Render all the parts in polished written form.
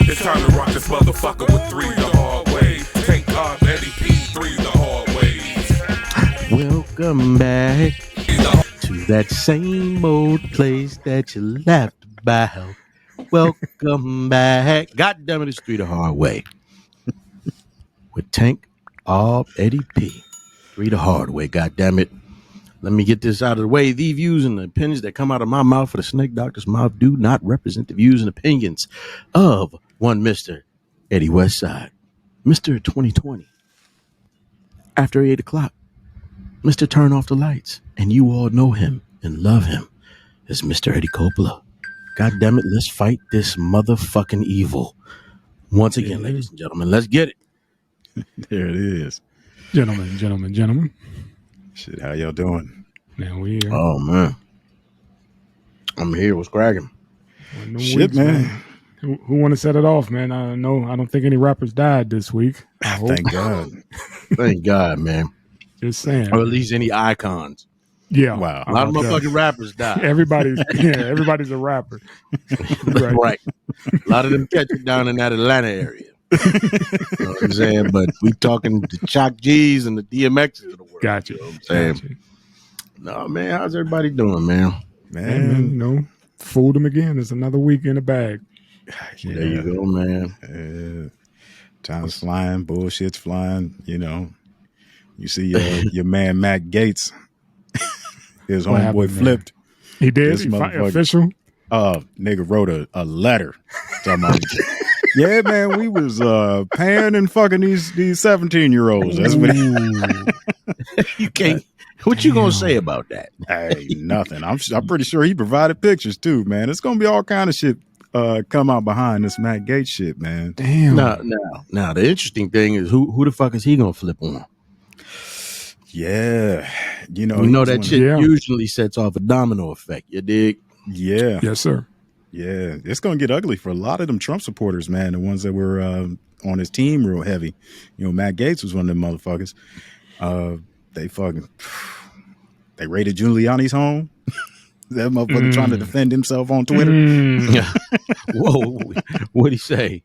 It's time to rock this motherfucker with three the hard way. Take off Eddie P, three the hard ways. Welcome back to that same old place that you laughed about. Welcome back. God damn it, it's Three the Hard Way. With Tank, Eddie P. Three the Hard Way, god damn it. Let me get this out of the way. The views and the opinions that come out of my mouth or the snake doctor's mouth do not represent the views and opinions of one Mr. Eddie Westside, Mr. 2020. After 8 o'clock, Mr. Turn Off the Lights, and you all know him and love him as Mr. Eddie Coppola. God damn it, let's fight this motherfucking evil. Once again, ladies and gentlemen, let's get it. There it is. Gentlemen. Shit, how y'all doing? Man, we here. Oh, man. I'm here. What's cracking? Shit, weeks, man. Who want to set it off, man? I don't think any rappers died this week. Thank God. Thank God, man. Just saying. Or at least any icons. Yeah. Wow. A lot of motherfucking rappers died. Everybody's a rapper. Right. A lot of them catch it down in that Atlanta area. You know what I'm saying? But we talking the Chalk G's and the DMXs of the world. Gotcha. You know what I'm saying? Gotcha. No, man. How's everybody doing, man? Man, fooled them again. There's another week in the bag. Yeah. There you go, man. Time's flying, bullshit's flying. You see your man Matt Gates, his What homeboy happened, flipped. He did. This motherfucker. Official. Nigga wrote a letter. Talking about, yeah, man, we was paying and fucking these 17-year-olds. That's what You can't. What you gonna say about that? Hey, nothing. I'm pretty sure he provided pictures too, man. It's gonna be all kind of shit come out behind this Matt Gates shit, man. Damn. Now, the interesting thing is who the fuck is he gonna flip on? Yeah, You know that shit usually sets off a domino effect. You dig? Yeah. Yes, sir. Yeah, it's gonna get ugly for a lot of them Trump supporters, man. The ones that were on his team real heavy. Matt Gates was one of them motherfuckers. They raided Giuliani's home. That motherfucker trying to defend himself on Twitter. Yeah. Whoa, what'd he say?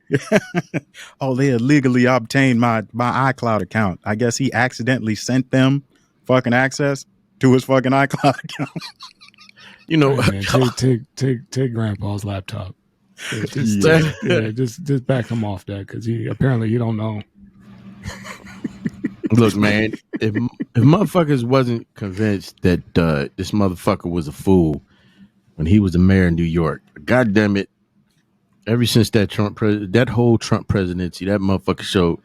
Oh, they illegally obtained my iCloud account. I guess he accidentally sent them fucking access to his fucking iCloud account. Hey, man, take Grandpa's laptop. Just back him off that because he don't know. Look, man, if motherfuckers wasn't convinced that this motherfucker was a fool when he was the mayor of New York, god damn it, ever since that whole Trump presidency, that motherfucker showed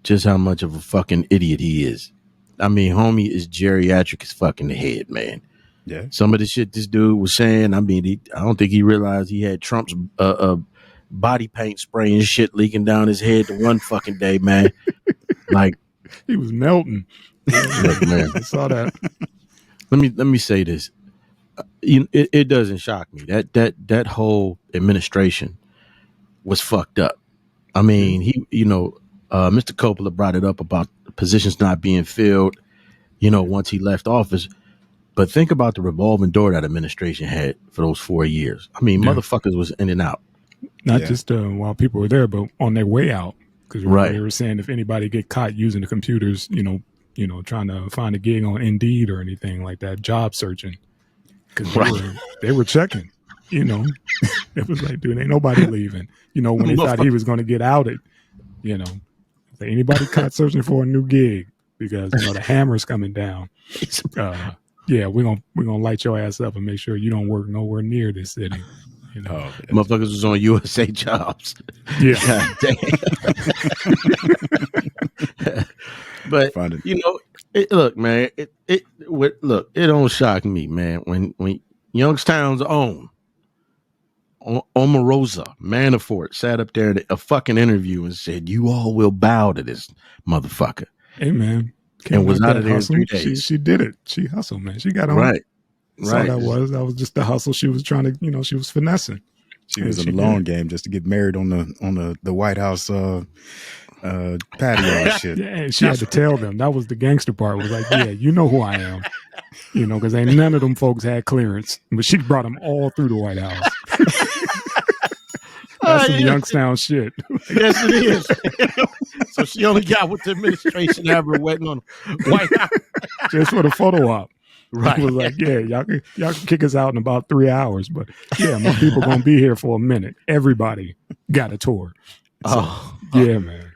just how much of a fucking idiot he is. I mean, homie is geriatric as fucking the head, man. Yeah. Some of the shit this dude was saying, I mean, I don't think he realized he had Trump's body paint spraying shit leaking down his head the one fucking day, man. Like, he was melting. look, man. I saw that. Let me say this. It doesn't shock me that whole administration was fucked up. I mean, Mr. Coppola brought it up about positions not being filled, once he left office. But think about the revolving door that administration had for those 4 years. I mean, motherfuckers was in and out. Not just while people were there, but on their way out. Because they were saying if anybody get caught using the computers, trying to find a gig on Indeed or anything like that, job searching. Because they were checking, It was like, dude, ain't nobody leaving. When they thought he was going to get outed, if anybody caught searching for a new gig because, the hammer's coming down. Yeah, we're gonna light your ass up and make sure you don't work nowhere near this city. Motherfuckers was on USA Jobs. Yeah. God damn. But look, man, it don't shock me, man, when Youngstown's own Omarosa Manafort sat up there at a fucking interview and said, "You all will bow to this motherfucker." Hey, man. And was out of there in 3 days. She did it. She hustled, man. She got on. Right. Right. That was just the hustle. She was trying to, she was finessing. She was in the long game just to get married on the White House patio and shit. Yeah, and she had to tell them. That was the gangster part. Was like, yeah, you know who I am. You know, because ain't none of them folks had clearance. But she brought them all through the White House. That's some Youngstown shit. Yes, it is. So she only got what the administration have her waiting on the White House. Just for the photo op. Right. It was like, yeah, y'all can kick us out in about 3 hours. But yeah, my people going to be here for a minute. Everybody got a tour. So, yeah, man.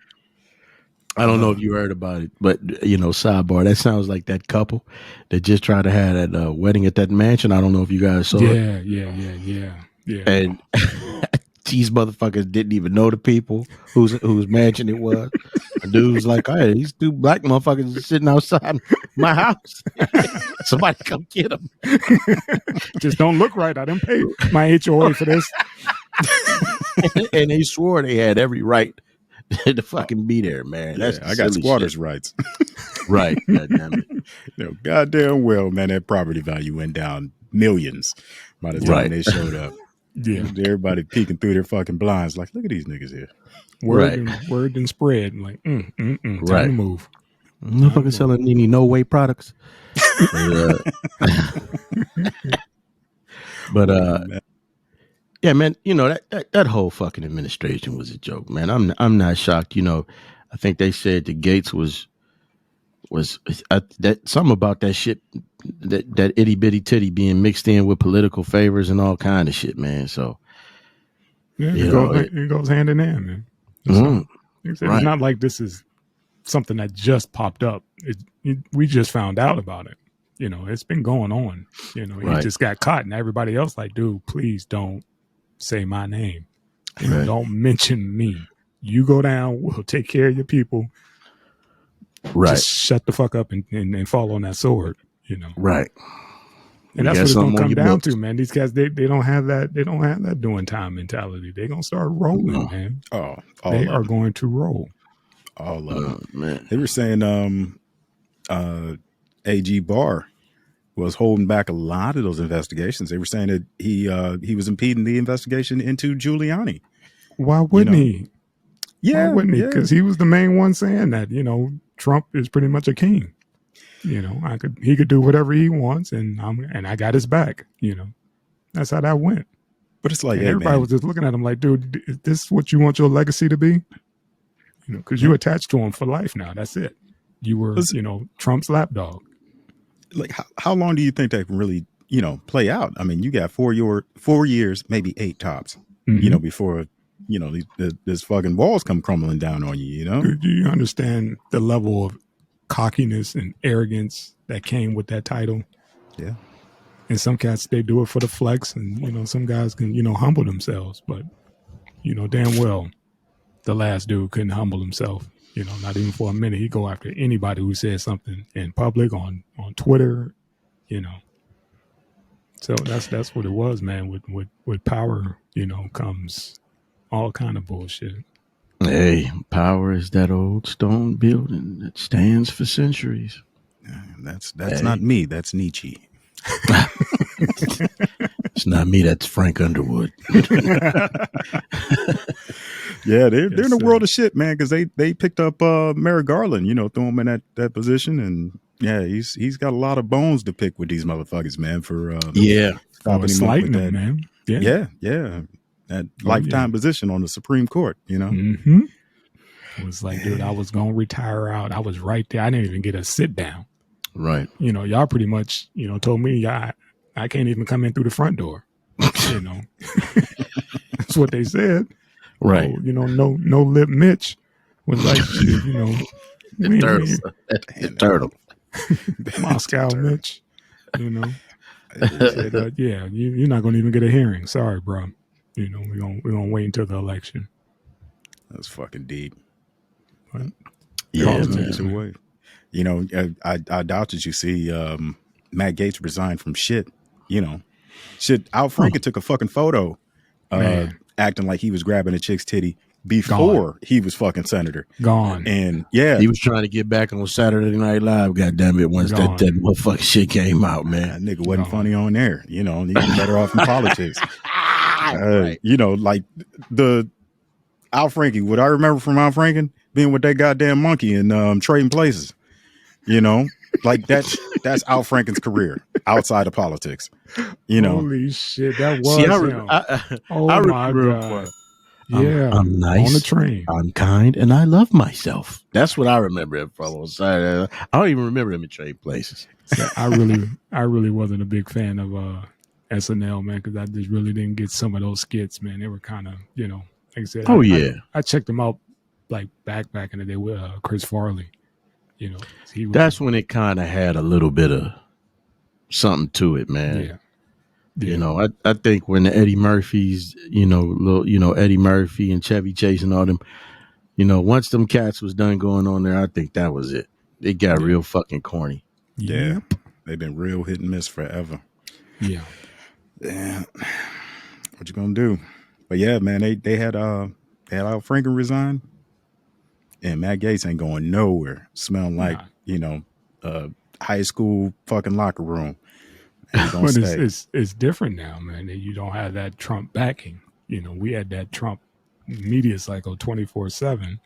I don't know if you heard about it, but, you know, sidebar, that sounds like that couple that just tried to have that wedding at that mansion. I don't know if you guys saw it. Yeah. And these motherfuckers didn't even know the people whose mansion it was. The dude was like, hey, these two black motherfuckers are sitting outside my house. Somebody come get them. Just don't look right. I didn't pay my HOA for this. And they swore they had every right to fucking be there, man. That's I got squatters' shit. rights. Right. God damn it. You know, goddamn well, man, that property value went down millions by the time they showed up. Yeah. Everybody peeking through their fucking blinds like, look at these niggas here. Word and spread. Like, time to move. Motherfucker selling any no way products. But yeah, man, you know, that whole fucking administration was a joke, man. I'm not shocked. You know, I think they said that Gates was that something about that shit, that itty bitty titty being mixed in with political favors and all kind of shit, man. So yeah, it goes hand in hand, man. It's not like this is something that just popped up. We just found out about it. You know, it's been going on. You know, he just got caught, and everybody else like, dude, please don't say my name. You know, don't mention me. You go down. We'll take care of your people. Right. Just shut the fuck up and fall on that sword. You know. Right. And that's what it's gonna come down to, man. These guys, they don't have that. They don't have that doing time mentality. They're gonna start rolling, man. They are going to roll. All of them, man. They were saying, AG Barr was holding back a lot of those investigations. They were saying that he was impeding the investigation into Giuliani. Why wouldn't he? Yeah, why wouldn't he? Because he was the main one saying that, you know, Trump is pretty much a king. You know, he could do whatever he wants, and I got his back. You know, that's how that went. But it's like, hey, everybody was just looking at him like, dude, is this what you want your legacy to be? You know, because you attached to him for life now. That's it. You were, you know, Trump's lapdog. Like, how long do you think that can really, you know, play out? I mean, you got 4 years, maybe 8 tops, you know, before, you know, this fucking walls come crumbling down on you, you know? Do you understand the level of cockiness and arrogance that came with that title? Yeah. And some cats, they do it for the flex, and, you know, some guys can, you know, humble themselves, but, you know, damn well, the last dude couldn't humble himself. You know, not even for a minute. He'd go after anybody who said something in public, on Twitter, you know. So that's what it was, man. With power, you know, comes all kind of bullshit. Hey, power is that old stone building that stands for centuries. That's not me. That's Nietzsche. It's not me. That's Frank Underwood. Yeah, they're in a world of shit, man, because they picked up Merrick Garland, you know, threw him in that position, and yeah, he's got a lot of bones to pick with these motherfuckers, man. For slighting him, man. Yeah, that lifetime position on the Supreme Court, you know. Mm-hmm. It was like, dude, I was gonna retire out. I was right there. I didn't even get a sit down. Right. You know, y'all pretty much, you know, told me I can't even come in through the front door. You know, that's what they said. Right. So, you know, no lip Mitch was like, shit, you know, the turtle. Moscow Mitch, you know. Said, yeah, you're not gonna even get a hearing. Sorry, bro. You know, we're gonna wait until the election. That's fucking deep. What? Yeah, man. Away. You know, I doubt that you see Matt Gaetz resign from shit. You know, shit. Al Franken took a fucking photo, acting like he was grabbing a chick's titty before he was fucking senator. Gone. And yeah, he was trying to get back on Saturday Night Live. God damn it! Once that motherfucking shit came out, man, that nigga wasn't funny on there. You know, he was better off in politics. You know, like the Al Franken. What I remember from Al Franken being with that goddamn monkey and trading places. You know, like that's Al Franken's career outside of politics. You know, holy shit, that was See, him. Oh my remember him god. for, Yeah, I'm nice on the train. I'm kind, and I love myself. That's what I remember him from. I don't even remember him in Trading Places. Yeah, I really wasn't a big fan of SNL, man, because I just really didn't get some of those skits, man. They were kind of, you know, like I said. Oh, yeah. I checked them out like back in the day with Chris Farley. You know, that's when it kind of had a little bit of something to it, man. Yeah. You know, I think when the Eddie Murphys, Eddie Murphy and Chevy Chase and all them, you know, once them cats was done going on there, I think that was it. It got real fucking corny. Yeah. They've been real hit and miss forever. Yeah. Yeah. What you gonna do? But yeah, man, they had Al Franken resign. And Matt Gaetz ain't going nowhere. Smelling like, high school fucking locker room. But it's different now, man. You don't have that Trump backing. You know, we had that Trump media cycle 24/7,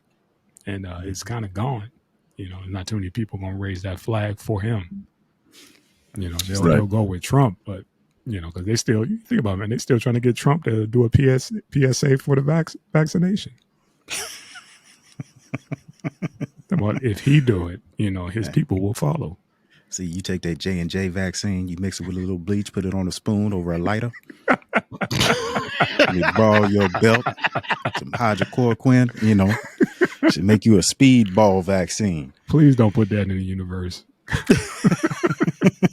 and it's kind of gone. You know, not too many people gonna raise that flag for him. You know, they'll go with Trump, but you know, because they still, you think about it, man, they still trying to get Trump to do a PSA for the vaccination. But if he do it, you know, his people will follow. See, you take that J&J vaccine, you mix it with a little bleach, put it on a spoon over a lighter. You borrow your belt, some hydrochloroquine, you know, should make you a speedball vaccine. Please don't put that in the universe.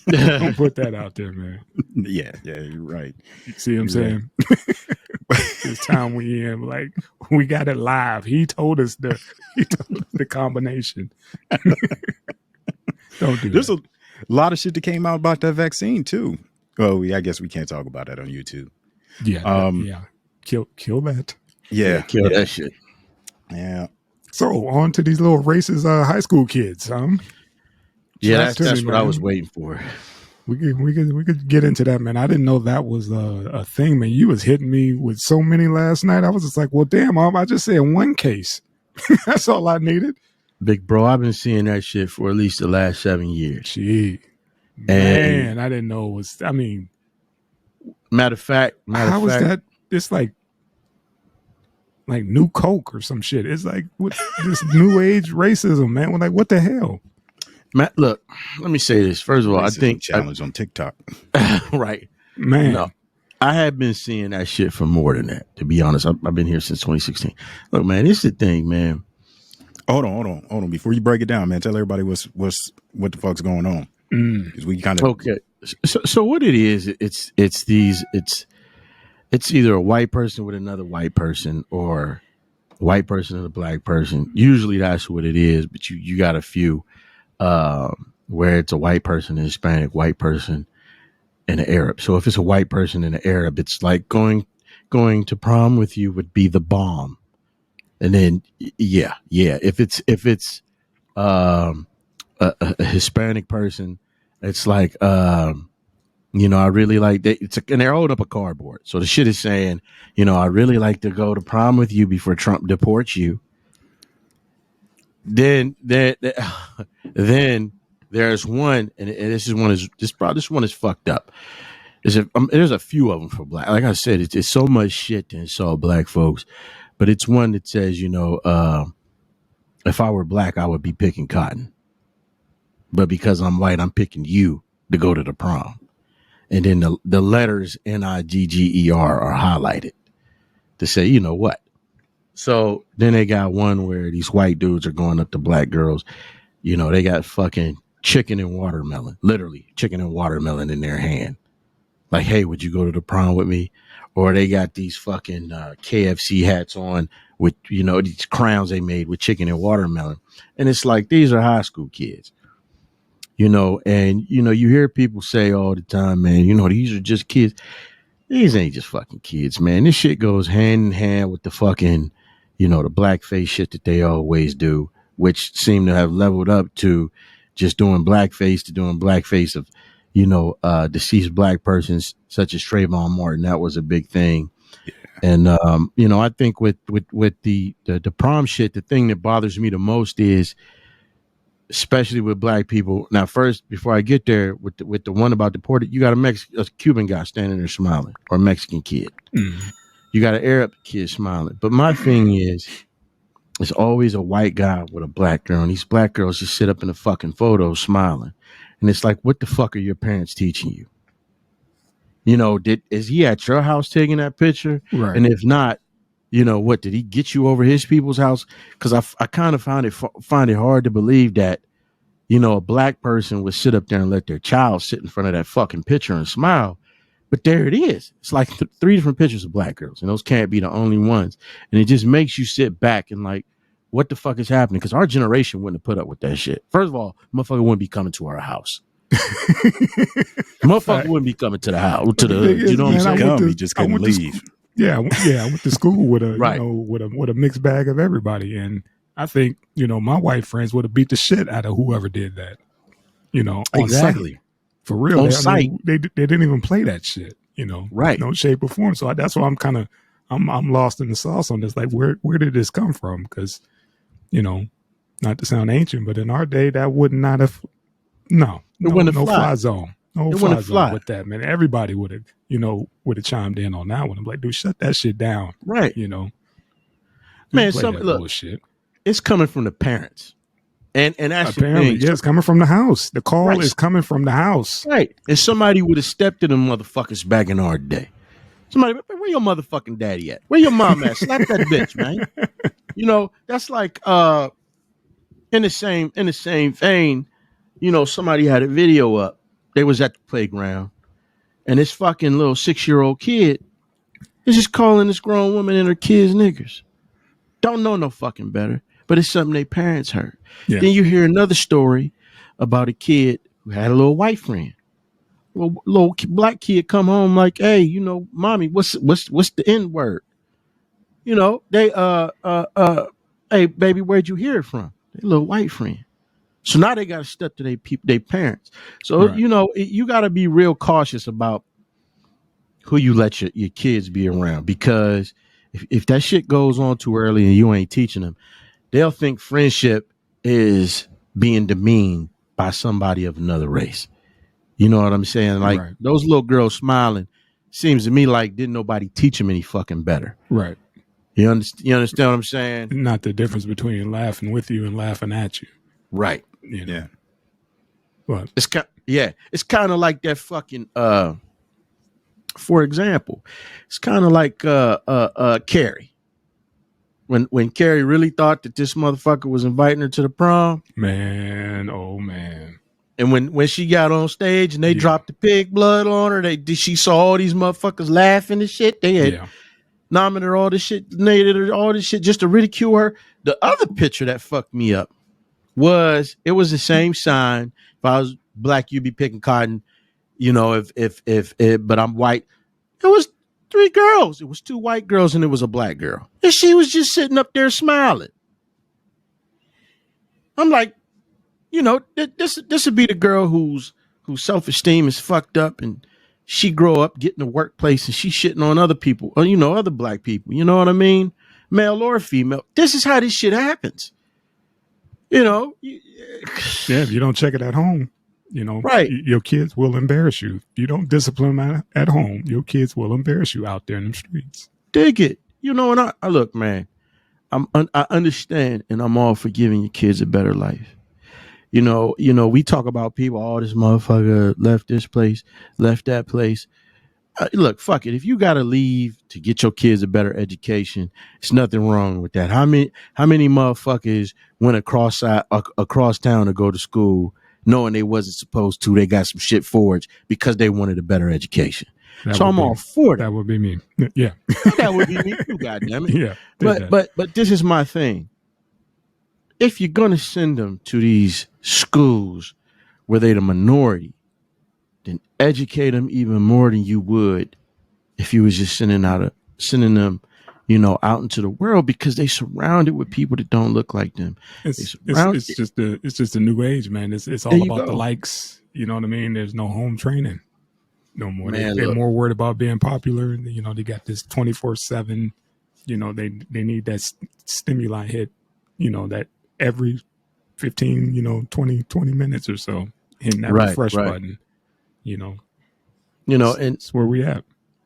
Don't put that out there, man. Yeah, you're right. See what I'm saying? This time we in, like, we got it live. He told us the combination. Don't do There's that. a lot of shit that came out about that vaccine too. Well, I guess we can't talk about that on YouTube. Yeah, yeah. Kill that. Yeah, kill that shit. Yeah. So on to these little racist high school kids, Yeah, that's what I was waiting for. We could get into that, man. I didn't know that was a thing, man. You was hitting me with so many last night. I was just like, well, damn, Mom, I just said one case. That's all I needed. Big bro, I've been seeing that shit for at least the last 7 years. Gee, man, I didn't know it was. I mean, matter of fact, how is that? It's like new Coke or some shit. It's like this new age racism, man. We're like, what the hell? Matt, look, let me say this. First of all, I think challenge on TikTok. Right, man. No, I have been seeing that shit for more than that. To be honest, I've been here since 2016. Look, man, this is the thing, man. Hold on. Before you break it down, man, tell everybody what the fuck's going on. Because we kind of okay. So what it is, it's either a white person with another white person or a white person and a black person. Usually that's what it is, but you got a few where it's a white person, a Hispanic, white person, and an Arab. So if it's a white person and an Arab, it's like going to prom with you would be the bomb. And then yeah. If it's a Hispanic person, it's like I really like that. And they're holding up a cardboard. So the shit is saying, I really like to go to prom with you before Trump deports you. Then there's one, and this one is fucked up. There's a few of them for black. Like I said, it's so much shit that it's all black folks, but it's one that says, if I were black, I would be picking cotton, but because I'm white, I'm picking you to go to the prom. And then the letters NIGGER are highlighted to say, you know what? So then they got one where these white dudes are going up to black girls. They got fucking chicken and watermelon, literally chicken and watermelon in their hand. Like, hey, would you go to the prom with me? Or they got these fucking KFC hats on with, these crowns they made with chicken and watermelon. And it's like, these are high school kids. And you hear people say all the time, man, these are just kids. These ain't just fucking kids, man. This shit goes hand in hand with the fucking, the blackface shit that they always do, which seem to have leveled up to just doing blackface of, deceased black persons such as Trayvon Martin. That was a big thing. And I think with the prom shit, the thing that bothers me the most is, especially with black people. Now, first, before I get there, with the one about deported, you got a Cuban guy standing there smiling, or a Mexican kid. You got an Arab kid smiling. But my thing is, it's always a white guy with a black girl, and these black girls just sit up in the fucking photo smiling. And it's like, what the fuck are your parents teaching you? Is he at your house taking that picture? Right. And if not, what did he get you over his people's house? Because I kind of find it hard to believe that, a black person would sit up there and let their child sit in front of that fucking picture and smile. But there it is. It's like 3 different pictures of black girls, and those can't be the only ones. And it just makes you sit back and like, what the fuck is happening? Because our generation wouldn't have put up with that shit. First of all, motherfucker wouldn't be coming to our house. Motherfucker wouldn't be coming to the house, to the hood. You know what I'm saying? He just couldn't leave. I went to school with a Right. with a mixed bag of everybody, and I think my white friends would have beat the shit out of whoever did that. On Exactly. site. For real, On site. they didn't even play that shit. Right. No shape or form. So that's why I'm lost in the sauce on this. Like, where did this come from? Because not to sound ancient, but in our day, that would not have. No, wouldn't have fly zone. No It fly wouldn't zone fly. with that, man. Everybody would have chimed in on that one. I'm like, dude, shut that shit down. Right. Don't Man, play that look, bullshit. it's coming from the parents. And that's Apparently, the thing. it's coming from the house. The call Right. is coming from the house. Right. And somebody would have stepped to them motherfuckers back in our day. Somebody, where your motherfucking daddy at? Where your mom at? Slap that bitch, man. That's like in the same vein, somebody had a video up. They was at the playground, and this fucking little 6-year-old kid is just calling this grown woman and her kids niggers. Don't know no fucking better, but it's something their parents heard. Yeah. Then you hear another story about a kid who had a little white friend. Little black kid come home like, hey, mommy, what's the N word? They hey baby, where'd you hear it from? Their little white friend. So now they got to step to their parents. So Right. you got to be real cautious about who you let your kids be around, because if that shit goes on too early and you ain't teaching them, they'll think friendship is being demeaned by somebody of another race. You know what I'm saying? Like, Right. those little girls smiling seems to me like didn't nobody teach them any fucking better. Right. You understand what I'm saying? Not the difference between laughing with you and laughing at you. Right. Yeah. But It's kind of like that fucking for example, it's kind of like Carrie. When Carrie really thought that this motherfucker was inviting her to the prom, man, oh man. and when she got on stage and they Yeah. dropped the pig blood on her, she saw all these motherfuckers laughing and shit. They had Yeah. nominated her all this shit, nated her all this shit just to ridicule her. The other picture that fucked me up was the same sign. If I was black, you'd be picking cotton. But I'm white. It was 3 girls. It was 2 white girls and it was a black girl. And she was just sitting up there smiling. I'm like, this would be the girl whose self-esteem is fucked up, and she grow up, get in the workplace, and she shitting on other people, or other black people. You know what I mean? Male or female. This is how this shit happens. Yeah, if you don't check it at home, Right. your kids will embarrass you. If you don't discipline them at home, your kids will embarrass you out there in the streets. Dig it. And I look, man, I understand, and I'm all for giving your kids a better life. We talk about people, oh, this motherfucker left this place, left that place. Look, fuck it. If you got to leave to get your kids a better education, it's nothing wrong with that. How many motherfuckers went across town to go to school knowing they wasn't supposed to? They got some shit forged because they wanted a better education. So I'm all for that. That would be me. Yeah. That would be me too, goddammit. Yeah. But this is my thing. If you're gonna send them to these schools where they're the minority, then educate them even more than you would if you was just sending them, out into the world, because they surrounded with people that don't look like them. It's just a new age, man. It's all There you about the go. likes. You know what I mean? There's no home training. no more. Man, They're look. more worried about being popular. You know, they got this 24/7. You know, they need that stimuli hit. You know, that every 15, 20 minutes or so, hitting that refresh button. You know, and it's where we at.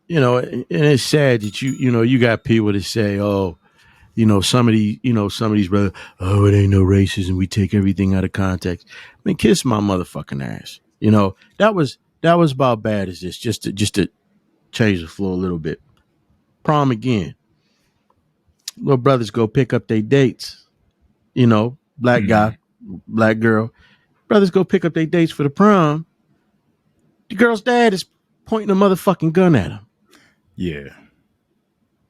And it's sad that you got people that say, oh, some of these brothers, oh, it ain't no racism. We take everything out of context. I mean, kiss my motherfucking ass. That was about bad as this, just to change the flow a little bit. Prom again. Little brothers go pick up their dates. Black guy, black girl. Brothers go pick up their dates for the prom. The girl's dad is pointing a motherfucking gun at him. Yeah.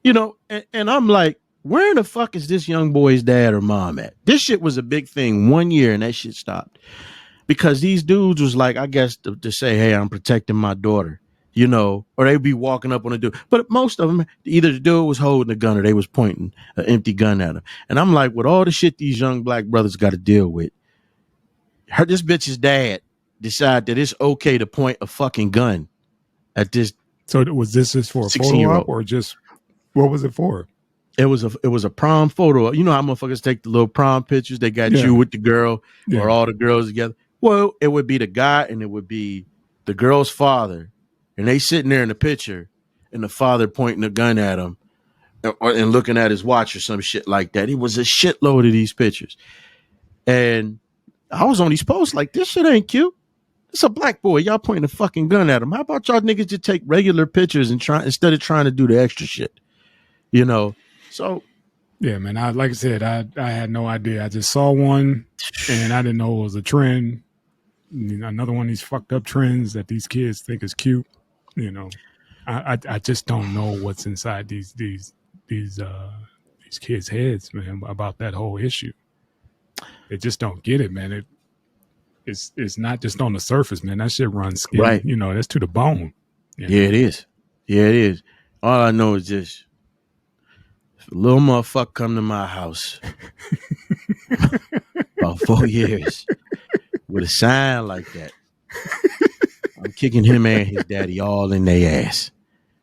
And I'm like, where in the fuck is this young boy's dad or mom at? This shit was a big thing 1 year and that shit stopped. Because these dudes was like, I guess to say, hey, I'm protecting my daughter, or they'd be walking up on a dude. But most of them, either the dude was holding a gun or they was pointing an empty gun at him. And I'm like, with all the shit these young black brothers got to deal with, this bitch's dad decided that it's okay to point a fucking gun at this. So was this just for a photo op or just, what was it for? It was a prom photo. You know how motherfuckers take the little prom pictures? They got you with the girl or all the girls together. Well, it would be the guy and it would be the girl's father. And they sitting there in the picture and the father pointing a gun at him and looking at his watch or some shit like that. It was a shitload of these pictures. And I was on these posts like, this shit ain't cute. It's a black boy. Y'all pointing a fucking gun at him. How about y'all niggas just take regular pictures and instead of trying to do the extra shit? So yeah, man. Like I said, I had no idea. I just saw one and I didn't know it was a trend. Another one of these fucked up trends that these kids think is cute. I just don't know what's inside these kids' heads, man, about that whole issue. They just don't get it, man. It's not just on the surface, man. That shit runs skin. Right. That's to the bone. Yeah, it is. Yeah, it is. All I know is this. If a little motherfucker come to my house about 4 years with a sign like that, I'm kicking him and his daddy all in their ass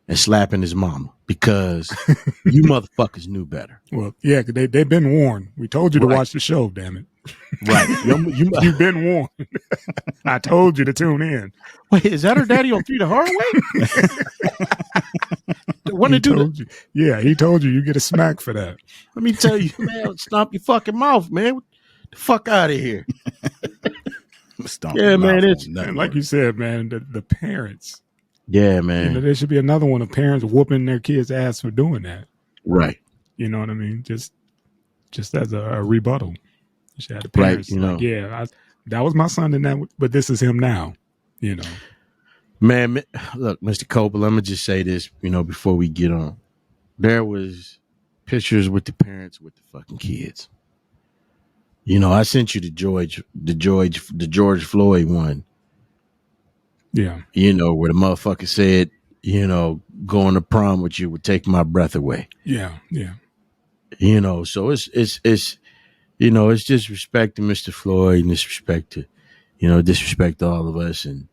and slapping his mama because you motherfuckers knew better. Well, yeah, they've been warned. We told you to watch the show, damn it. Right. You've been warned. I told you to tune in. Wait, is that her daddy on Through the Hard Way? When did you? Yeah, he told you get a smack for that. Let me tell you, man, stomp your fucking mouth, man. Get the fuck out of here. Yeah, man. It's like you said, man, the parents. Yeah, man. There should be another one of parents whooping their kids' ass for doing that. Right. You know what I mean? Just as a rebuttal. You should have the parents that was my son in that, but this is him now. Man, look, Mr. Copel, I'm gonna just say this, before we get on. There was pictures with the parents with the fucking kids. I sent you the George Floyd one. Yeah. Where the motherfucker said, going to prom with you would take my breath away. Yeah, yeah. So it's it's disrespect to Mr. Floyd and disrespect to all of us. And,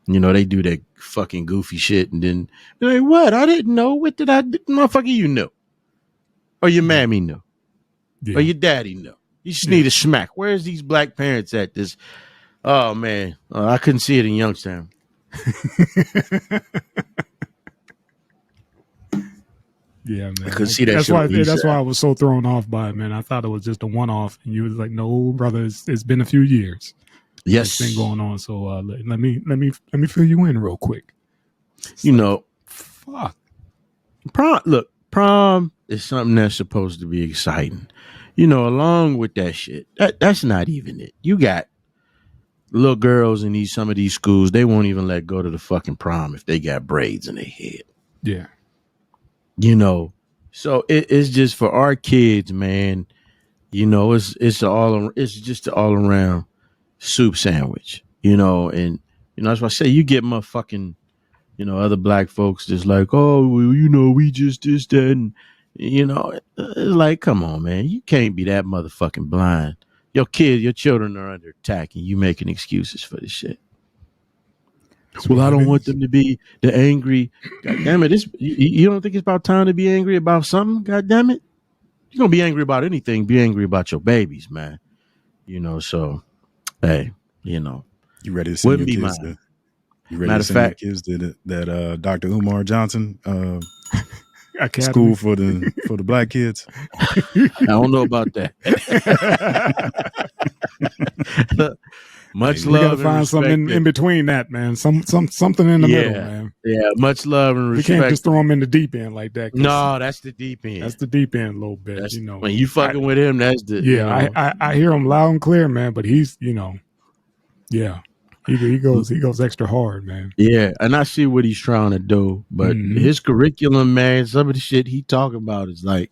they do that fucking goofy shit. And then they're like, what? I didn't know. What did I do? Motherfucker, you knew. Or your mammy knew. Yeah. Or your daddy knew. You just need a smack. Where's these black parents at this? Oh, man. I couldn't see it in Youngstown. Yeah, man. I couldn't see that shit. That's why I was so thrown off by it, man. I thought it was just a one-off. And you was like, no, brother, it's been a few years. Yes. It's been going on. So let me fill you in real quick. Fuck. Prom is something that's supposed to be exciting. Along with that shit, that's not even it. You got little girls in some of these schools, they won't even let go to the fucking prom if they got braids in their head. Yeah. So it's just for our kids, man. It's just an all around soup sandwich, and that's why I say you get motherfucking, other black folks just like, oh, well, we just this, that, and it's like, come on, man, you can't be that motherfucking blind. Your children are under attack and you making excuses for this shit. Well, I don't want them to be the angry. God damn it! You don't think it's about time to be angry about something? God damn it! You're gonna be angry about anything. Be angry about your babies, man. So hey, You ready to send wouldn't your be kids? mine. You ready Matter to of send fact, your kids to that Dr. Umar Johnson Academy. school for the black kids? I don't know about that. Much We gotta love and find something respect. in between that, man. Something in the middle, man. Yeah, much love and We respect. can't just throw him in the deep end like that. No, that's the deep end. That's the deep end a little bit. That's, when you fucking with him, that's the I hear him loud and clear, man. But he's he goes extra hard, man. Yeah, and I see what he's trying to do, but his curriculum, man, some of the shit he talking about is like,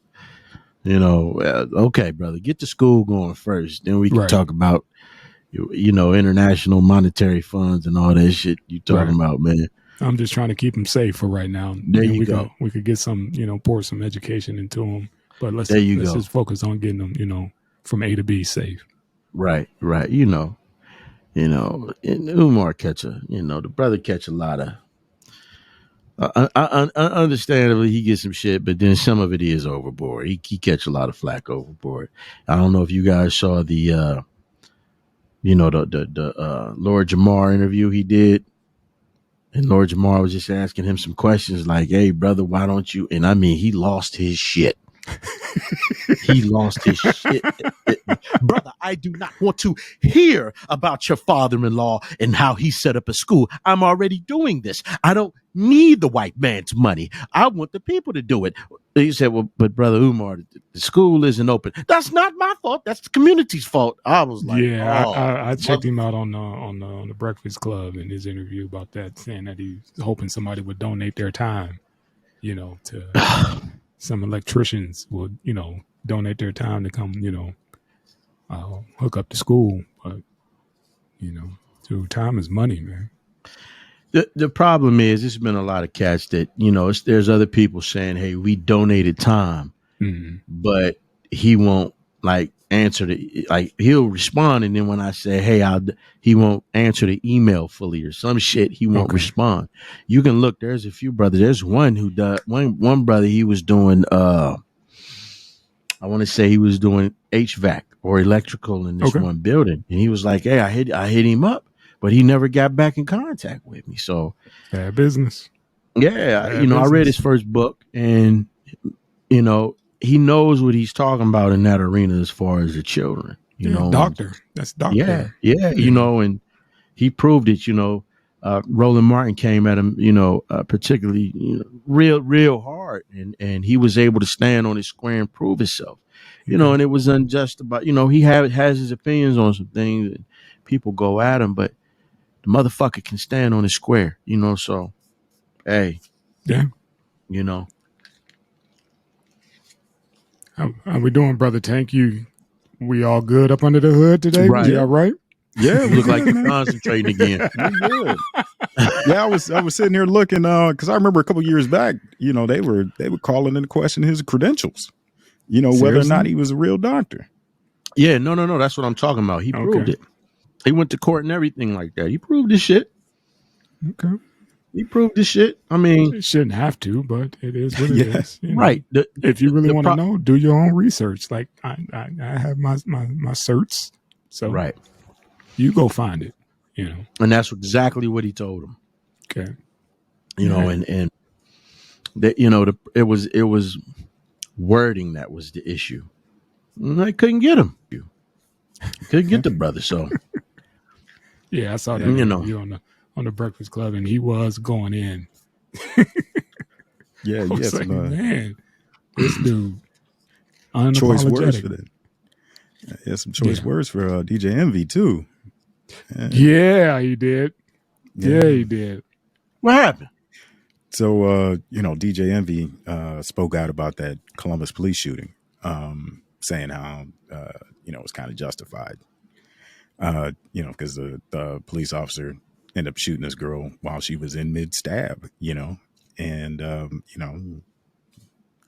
okay, brother, get the school going first, then we can talk about, international monetary funds and all that shit you talking about, man. I'm just trying to keep him safe for right now. There you go. We could get some, pour some education into him, but let's just focus on getting them, from A to B safe. Right. And Umar the brother catch a lot of. Understandably, he gets some shit, but then some of it is overboard. He catch a lot of flack overboard. I don't know if you guys saw the, the Lord Jamar interview he did, and Lord Jamar was just asking him some questions like, "Hey, brother, why don't you?" And I mean, he lost his shit. He lost his shit. Brother, I do not want to hear about your father-in-law and how he set up a school. I'm already doing this. I don't need the white man's money. I want the people to do it. He said, well, but Brother Umar, the school isn't open. That's not my fault. That's the community's fault. I was like, I checked him out on the Breakfast Club in his interview about that, saying that he's hoping somebody would donate their time, to some electricians would, donate their time to come, hook up the school. But, so time is money, man. The problem is, there's been a lot of cats that, there's other people saying, hey, we donated time, but he won't answer he'll respond. And then when I say, hey, he won't answer the email fully or some shit, he won't respond. You can look, there's a few brothers. There's one who does, one brother, he was doing, I want to say he was doing HVAC or electrical in this one building. And he was like, hey, I hit him up, but he never got back in contact with me. So bad business. Yeah. I read his first book, and, he knows what he's talking about in that arena as far as the children, doctor. That's doctor. Yeah. And he proved it, Roland Martin came at him, particularly, real hard, and he was able to stand on his square and prove himself, and it was unjust about, he has his opinions on some things and people go at him, but the motherfucker can stand on his square, so, hey, yeah, How we doing, Brother Tank? We all good up under the hood today? Right. You all right? Yeah, look like you're concentrating again. Good. Yeah, I was sitting here looking because I remember a couple years back, they were calling into question his credentials, whether or not he was a real doctor. Yeah, no, that's what I'm talking about. He proved it. He went to court and everything like that. He proved this shit. Okay. He proved this shit. I mean, it shouldn't have to, but it is what it is. Right. If you really want to know, do your own research. Like I have my certs, so right. You go find it. And that's exactly what he told him. Okay. And that it was wording that was the issue. And I couldn't get him. Couldn't get the brother. So yeah, I saw that on the Breakfast Club, and he was going in. Yeah, yes, like, man, this dude. Choice words for that. Yeah, some choice words for DJ Envy too. Yeah, he did. Yeah, he did. What happened? So, DJ Envy spoke out about that Columbus police shooting, saying how it was kind of justified. Because the police officer ended up shooting this girl while she was in mid-stab, and,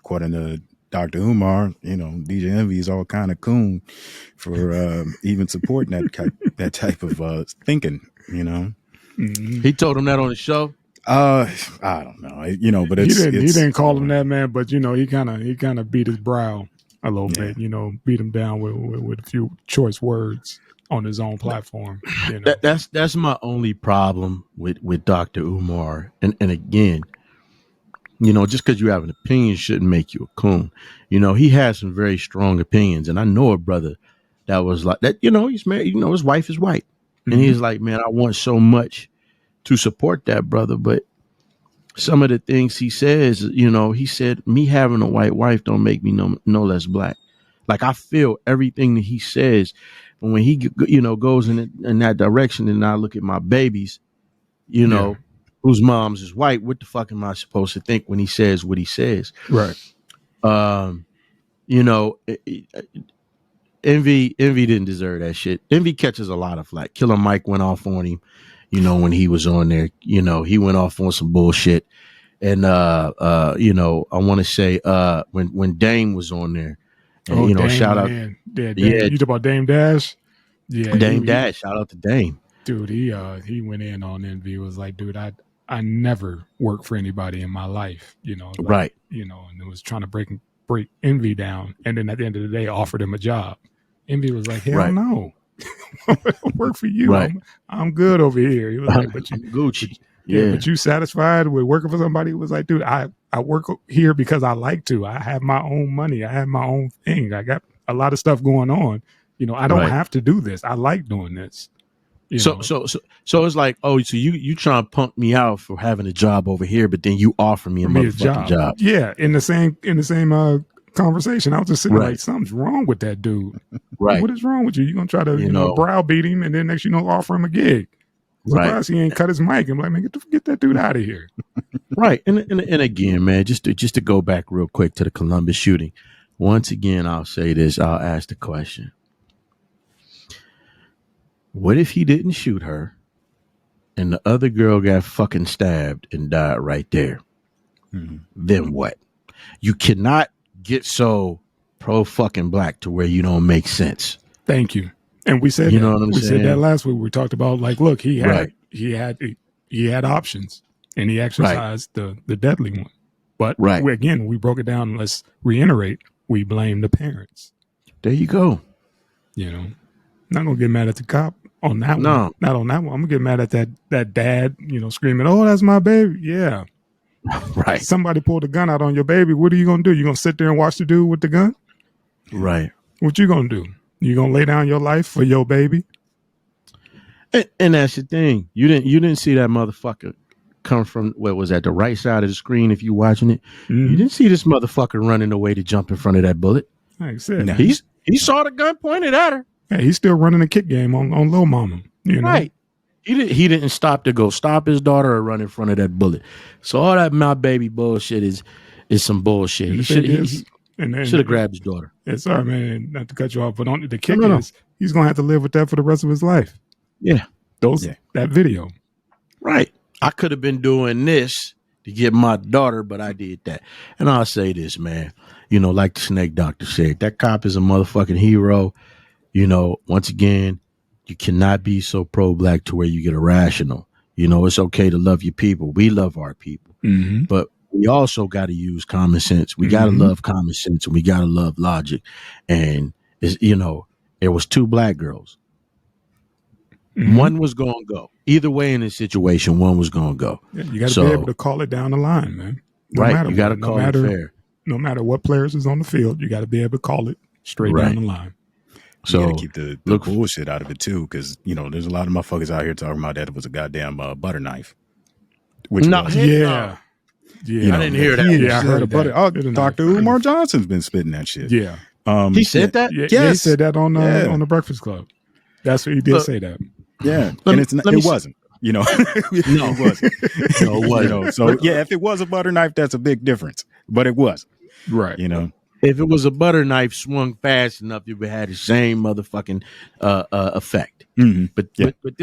according to Dr. Umar, DJ Envy is all kind of coon for even supporting that type of thinking, He told him that on the show. I don't know, but he didn't call him that, man. But he kind of beat his brow a little bit. Beat him down with a few choice words on his own platform. That's my only problem with Dr. Umar. And again, just because you have an opinion shouldn't make you a coon. He has some very strong opinions, and I know a brother that was like that. He's married. His wife is white, and he's like, man, I want so much to support that brother, but some of the things he says, he said, me having a white wife don't make me no less black. Like, I feel everything that he says, but when he goes in that direction, and I look at my babies, whose moms is white, what the fuck am I supposed to think when he says what he says? Right. Envy didn't deserve that shit. Envy catches a lot of flack. Killer Mike went off on him. When he was on there, he went off on some bullshit. And, I want to say, when Dame was on there, and, Dame, shout out. Yeah. You talk about Dame Dash? Yeah. Dame Dash, shout out to Dame. Dude, he went in on Envy. It was like, dude, I never worked for anybody in my life, right. And it was trying to break Envy down. And then at the end of the day, offered him a job. Envy was like, hell no. I work for you. Right. I'm good over here. He was like, but you Gucci. Yeah, but you satisfied with working for somebody? It was like, dude, I work here because I like to. I have my own money. I have my own thing. I got a lot of stuff going on. I don't have to do this. I like doing this. So it's like, so you trying to punk me out for having a job over here, but then you offer me a motherfucking job. Yeah, in the same conversation. I was just sitting like, something's wrong with that dude. Right. What is wrong with you? You're gonna try to browbeat him, and then next offer him a gig. Surprised he ain't cut his mic. I'm like, man, get that dude out of here. Right. And again, man, just to go back real quick to the Columbus shooting. Once again, I'll say this. I'll ask the question. What if he didn't shoot her and the other girl got fucking stabbed and died right there? Mm-hmm. Then what? You cannot get so pro fucking black to where you don't make sense. Thank you. And we said said that last week. We talked about, like, look, he had options, and he exercised the deadly one. But we broke it down. Let's reiterate: we blame the parents. There you go. Not gonna get mad at the cop on that one. No, not on that one. I'm gonna get mad at that dad. Screaming, "Oh, that's my baby!" Yeah, right. Somebody pulled a gun out on your baby. What are you gonna do? You gonna sit there and watch the dude with the gun? Right. What you gonna do? You gonna lay down your life for your baby? And that's the thing. You didn't see that motherfucker come from, what was that, the right side of the screen if you watching it. Mm-hmm. You didn't see this motherfucker running away to jump in front of that bullet. Like I said, he saw the gun pointed at her. Hey, he's still running a kick game on Lil Mama. Right. He didn't stop to go stop his daughter or run in front of that bullet. So all that my baby bullshit is some bullshit. He should have grabbed his daughter. Yeah, sorry, man, not to cut you off, but the kick is he's gonna have to live with that for the rest of his life. Yeah. That video. Right. I could have been doing this to get my daughter, but I did that. And I'll say this, man. Like the Snake Doctor said, that cop is a motherfucking hero. Once again, you cannot be so pro-black to where you get irrational. It's okay to love your people. We love our people. Mm-hmm. But we also got to use common sense. We got to love common sense, and we got to love logic. And, there was two black girls. Mm-hmm. One was going to go. Either way in this situation, one was going to go. Yeah, you got to be able to call it down the line, man. You got to call it fair. No matter what players is on the field, you got to be able to call it straight down the line. So you got to keep the bullshit out of it, too, because, there's a lot of motherfuckers out here talking about that it was a goddamn butter knife. Yeah. I didn't hear that. Yeah, I heard about it. Oh, Dr. Umar Johnson's been spitting that shit. Yeah. He said that? Yeah, he said that on the Breakfast Club. That's what he did say that. Yeah. It wasn't. No, it wasn't. No, it wasn't. So, if it was a butter knife, that's a big difference. But it wasn't. Right. If it was a butter knife swung fast enough, it would have had the same motherfucking effect. Mm-hmm.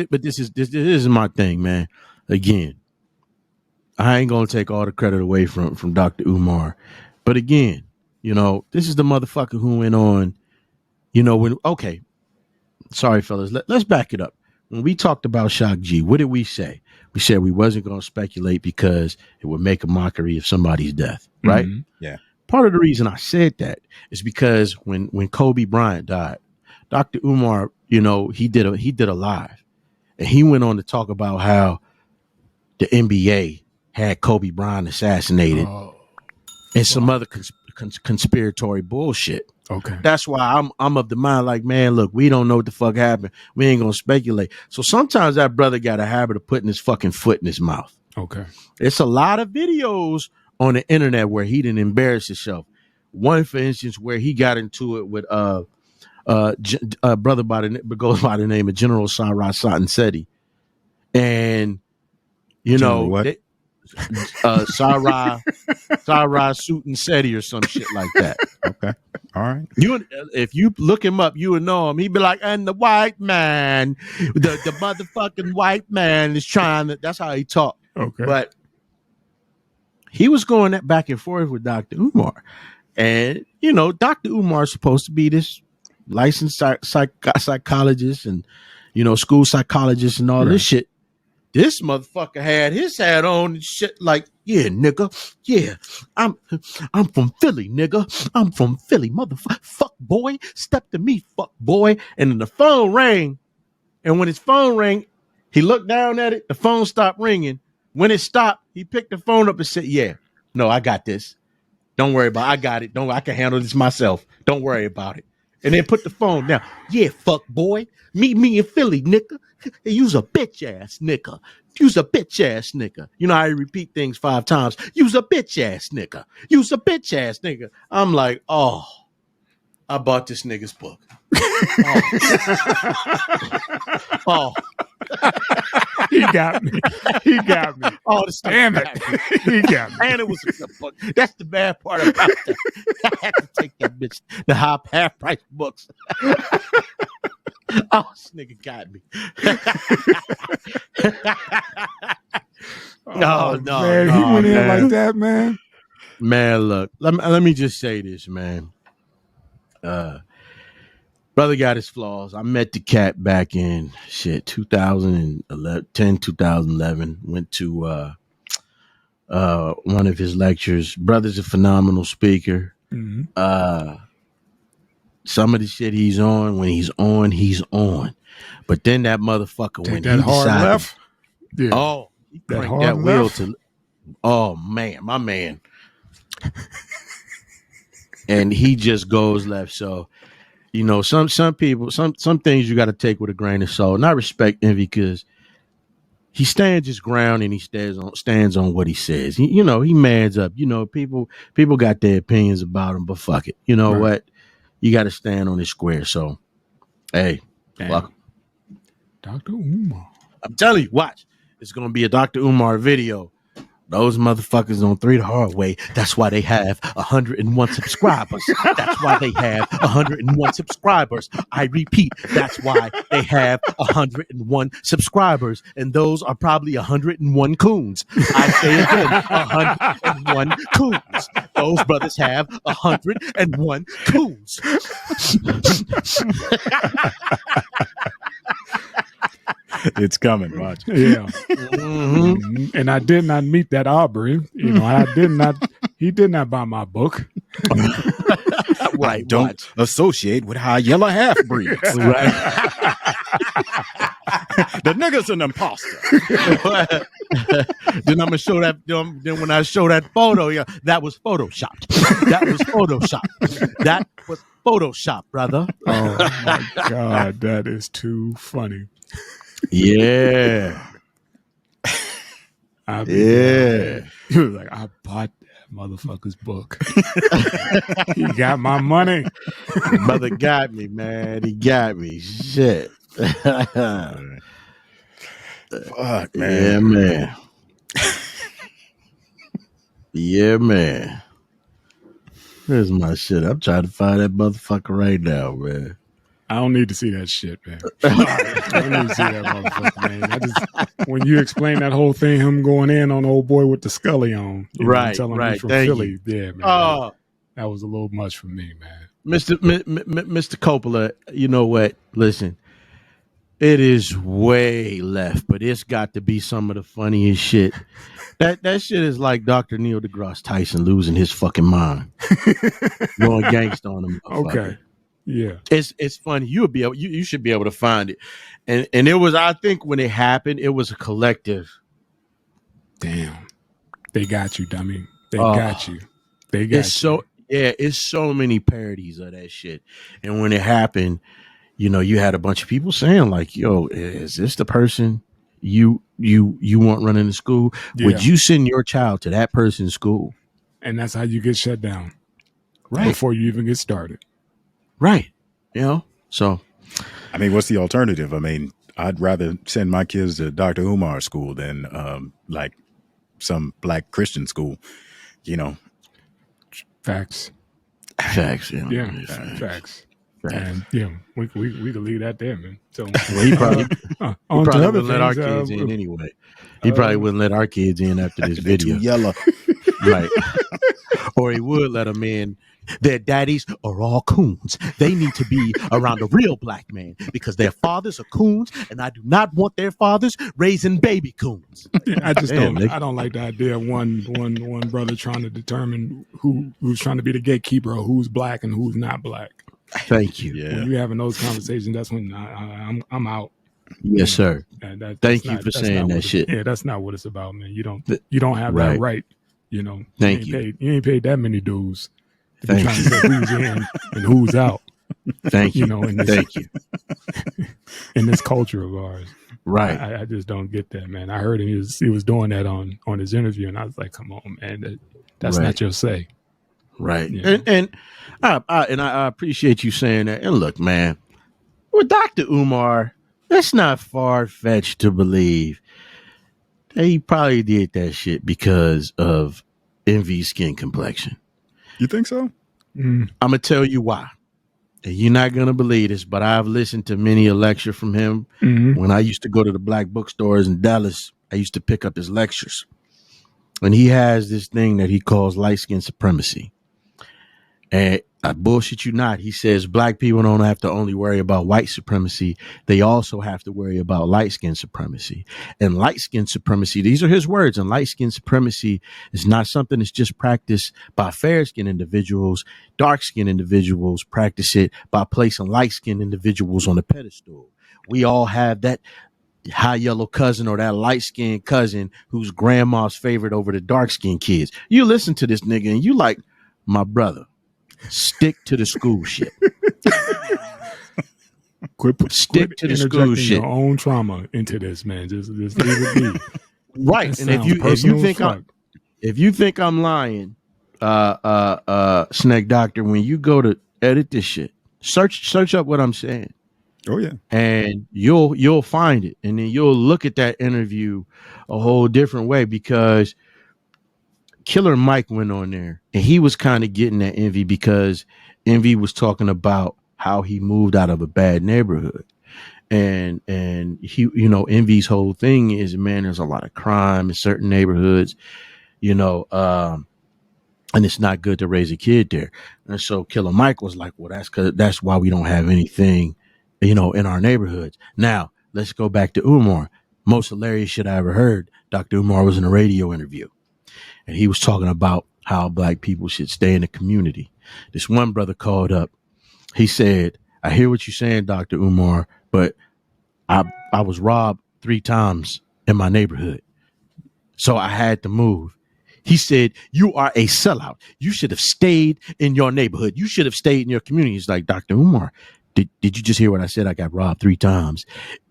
But this is my thing, man. Again, I ain't gonna take all the credit away from Dr. Umar, but again, this is the motherfucker who went on. Sorry, fellas, let's back it up. when we talked about Shock G, what did we say? We said we wasn't going to speculate because it would make a mockery of somebody's death, right? Mhm. Yeah. Part of the reason I said that is because when Kobe Bryant died, Dr. Umar, you know, he did a live, and he went on to talk about how the NBA had Kobe Bryant assassinated Oh, and some other conspiratory bullshit. okay. That's why I'm of the mind like, man, look, we don't know what the fuck happened. We ain't gonna speculate. So sometimes that brother got a habit of putting his fucking foot in his mouth. Okay. It's a lot of videos on the internet where he didn't embarrass himself. One, for instance, where he got into it with brother goes by the name of General Sarah Satanseti. And you General know, what? Sarah Sutanseti or some shit like that. Okay. All right. If you look him up, you would know him. He'd be like, and the white man, the motherfucking white man is trying to, that's how he talked. Okay. But he was going back and forth with Dr. Umar. And, you know, Dr. Umar is supposed to be this licensed psychologist and, you know, school psychologist and all this shit. This motherfucker had his hat on and shit like, yeah, nigga. Yeah, I'm from Philly, nigga. I'm from Philly, motherfucker. Fuck boy. Step to me, fuck boy. And then the phone rang. And when his phone rang, he looked down at it. The phone stopped ringing. When it stopped, he picked the phone up and said, yeah, no, I got this. Don't worry about it. I got it. I can handle this myself. Don't worry about it. And then put the phone down. Yeah, fuck boy. Meet me in Philly, nigga. Use a bitch ass nigga. Use a bitch ass nigga. You know how you repeat things 5 times. Use a bitch ass nigga. Use a bitch ass nigga. I'm like, oh, I bought this nigga's book. Oh. He got me. He got me. Oh, this Damn it. He got me. And it was a good book. That's the bad part about that. I had to take that bitch, the half price books. Oh, this nigga got me. No, man, he went in like that, man. Man, look, let me just say this, man. Brother got his flaws. I met the cat back in 2011. Went to one of his lectures. Brother's a phenomenal speaker. Mm-hmm. Some of the shit he's on, when he's on. But then that motherfucker, Take when that he hard decided, left. Yeah. oh, he That cranked hard that wheel left. to, oh man, my man. And he just goes left. So, you know, some people, some things you got to take with a grain of salt. And I respect Envy because he stands his ground and he stands on what he says. He mans up. You know, people got their opinions about him, but fuck it. You know what? You got to stand on his square. So, hey, fuck him. Dr. Umar. I'm telling you, watch. It's going to be a Dr. Umar video. Those motherfuckers on 3 the Hard Way. That's why they have 101 subscribers. That's why they have 101 subscribers. I repeat, that's why they have 101 subscribers. And those are probably 101 coons. I say again, 101 coons. Those brothers have 101 coons. It's coming, watch. Yeah. Mm-hmm. And I did not meet that Aubrey. You know, he did not buy my book. Right, Don't associate with high yellow half breeds. right. The nigga's an imposter. Then I'm gonna show that. Then when I show that photo, yeah, that was photoshopped. That was photoshopped. That was photoshopped, brother. Oh my God, that is too funny. Yeah. Yeah. He was like, I bought that motherfucker's book. He got my money. Brother got me, man. He got me. Shit. Fuck, man. Yeah, man. Yeah, man. Where's my shit? I'm trying to find that motherfucker right now, man. I don't need to see that shit, man. I don't need to see that motherfucker, man. When you explain that whole thing, him going in on old boy with the Scully on, Right, telling right. me from Thank Philly, you. yeah, man. Oh, That was a little much for me, man. Mr. Coppola, you know what? Listen, It is way left, but it's got to be some of the funniest shit. That shit is like Dr. Neil deGrasse Tyson losing his fucking mind, going gangsta on him. Okay, yeah, it's funny. You should be able to find it, and it was, I think when it happened, it was a collective. Damn, they got you, dummy. They got you. They got it's you. It's so many parodies of that shit, and when it happened, you know, you had a bunch of people saying like, "Yo, is this the person you want running the school? Yeah. Would you send your child to that person's school?" And that's how you get shut down, right before you even get started. Right. You know. So, I mean, what's the alternative? I mean, I'd rather send my kids to Dr. Umar school than like some black Christian school. You know. Facts. You know, Yeah. Facts. And yeah, we could leave that there, man. So well, he probably wouldn't let our things, kids in anyway. He probably wouldn't let our kids in after this video. Too yellow. Right. Or he would let them in. Their daddies are all coons. They need to be around a real black man because their fathers are coons, and I do not want their fathers raising baby coons. I just I don't like the idea of one brother trying to determine who's trying to be the gatekeeper of who's black and who's not black. Thank you. Yeah. When you're having those conversations, that's when I'm out. Yes, sir. Thank you for saying that shit. Yeah, that's not what it's about, man. You don't have that right. You know, Thank you. You ain't paid that many dues to be Thank trying to say who's in and who's out. Thank you. You know, Thank you. In this culture of ours, right? I just don't get that, man. I heard he was doing that on his interview, and I was like, "Come on, man, that's not your say." Right. Yeah. And I appreciate you saying that. And look, man, with Dr. Umar, that's not far fetched to believe that he probably did that shit because of Envy's skin complexion. You think so? I'm gonna tell you why. And you're not gonna believe this, but I've listened to many a lecture from him. When I used to go to the black bookstores in Dallas, I used to pick up his lectures. And he has this thing that he calls light skin supremacy. And I bullshit you not. He says black people don't have to only worry about white supremacy. They also have to worry about light skin supremacy. And light skin supremacy, these are his words, and light skin supremacy is not something that's just practiced by fair skinned individuals. Dark skinned individuals practice it by placing light skinned individuals on a pedestal. We all have that high yellow cousin or that light skinned cousin who's grandma's favorite over the dark skinned kids. You listen to this nigga and you like, my brother, stick to the school shit. Stick to the school shit. Your own trauma into this, man. Just leave it be. Right. And if you think I'm lying, Snake Doctor, when you go to edit this shit, search up what I'm saying. Oh yeah. And you'll find it. And then you'll look at that interview a whole different way, because Killer Mike went on there and he was kind of getting at Envy because Envy was talking about how he moved out of a bad neighborhood. And he, you know, Envy's whole thing is, man, there's a lot of crime in certain neighborhoods, you know, and it's not good to raise a kid there. And so Killer Mike was like, well, that's why we don't have anything, you know, in our neighborhoods. Now let's go back to Umar. Most hilarious shit I ever heard. Dr. Umar was in a radio interview. And he was talking about how black people should stay in the community. This one brother called up. He said, I hear what you're saying, Dr. Umar, but I was robbed 3 times in my neighborhood. So I had to move. He said, you are a sellout. You should have stayed in your neighborhood. You should have stayed in your community. He's like, Dr. Umar, did you just hear what I said? I got robbed 3 times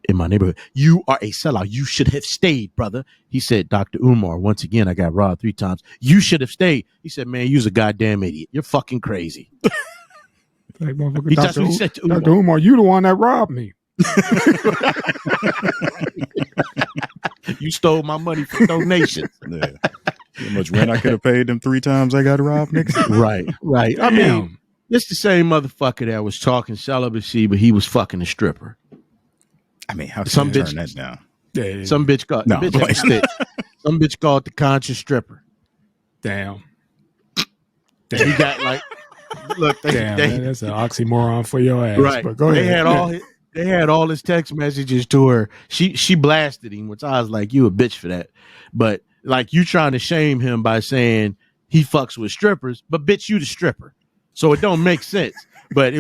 in my neighborhood. You are a sellout. You should have stayed, brother. He said, Dr. Umar, once again, I got robbed 3 times. You should have stayed. He said, man, you's a goddamn idiot. You're fucking crazy. Like, That's what he said to Umar. Dr. Umar, you the one that robbed me. You stole my money for donations. Yeah. How much rent I could have paid them 3 times I got robbed, nigga? Right. I mean, it's the same motherfucker that was talking celibacy, but he was fucking a stripper. I mean, how can Some you bitch turn that down? Yeah. Some bitch called No, bitch had a stick. Some bitch called the conscious stripper. Damn. He got like, look, Damn, man, that's an oxymoron for your ass. right. But go ahead. they had all his text messages to her. She blasted him, which I was like, you a bitch for that. But like, you trying to shame him by saying he fucks with strippers, but bitch, you the stripper. So it don't make sense. But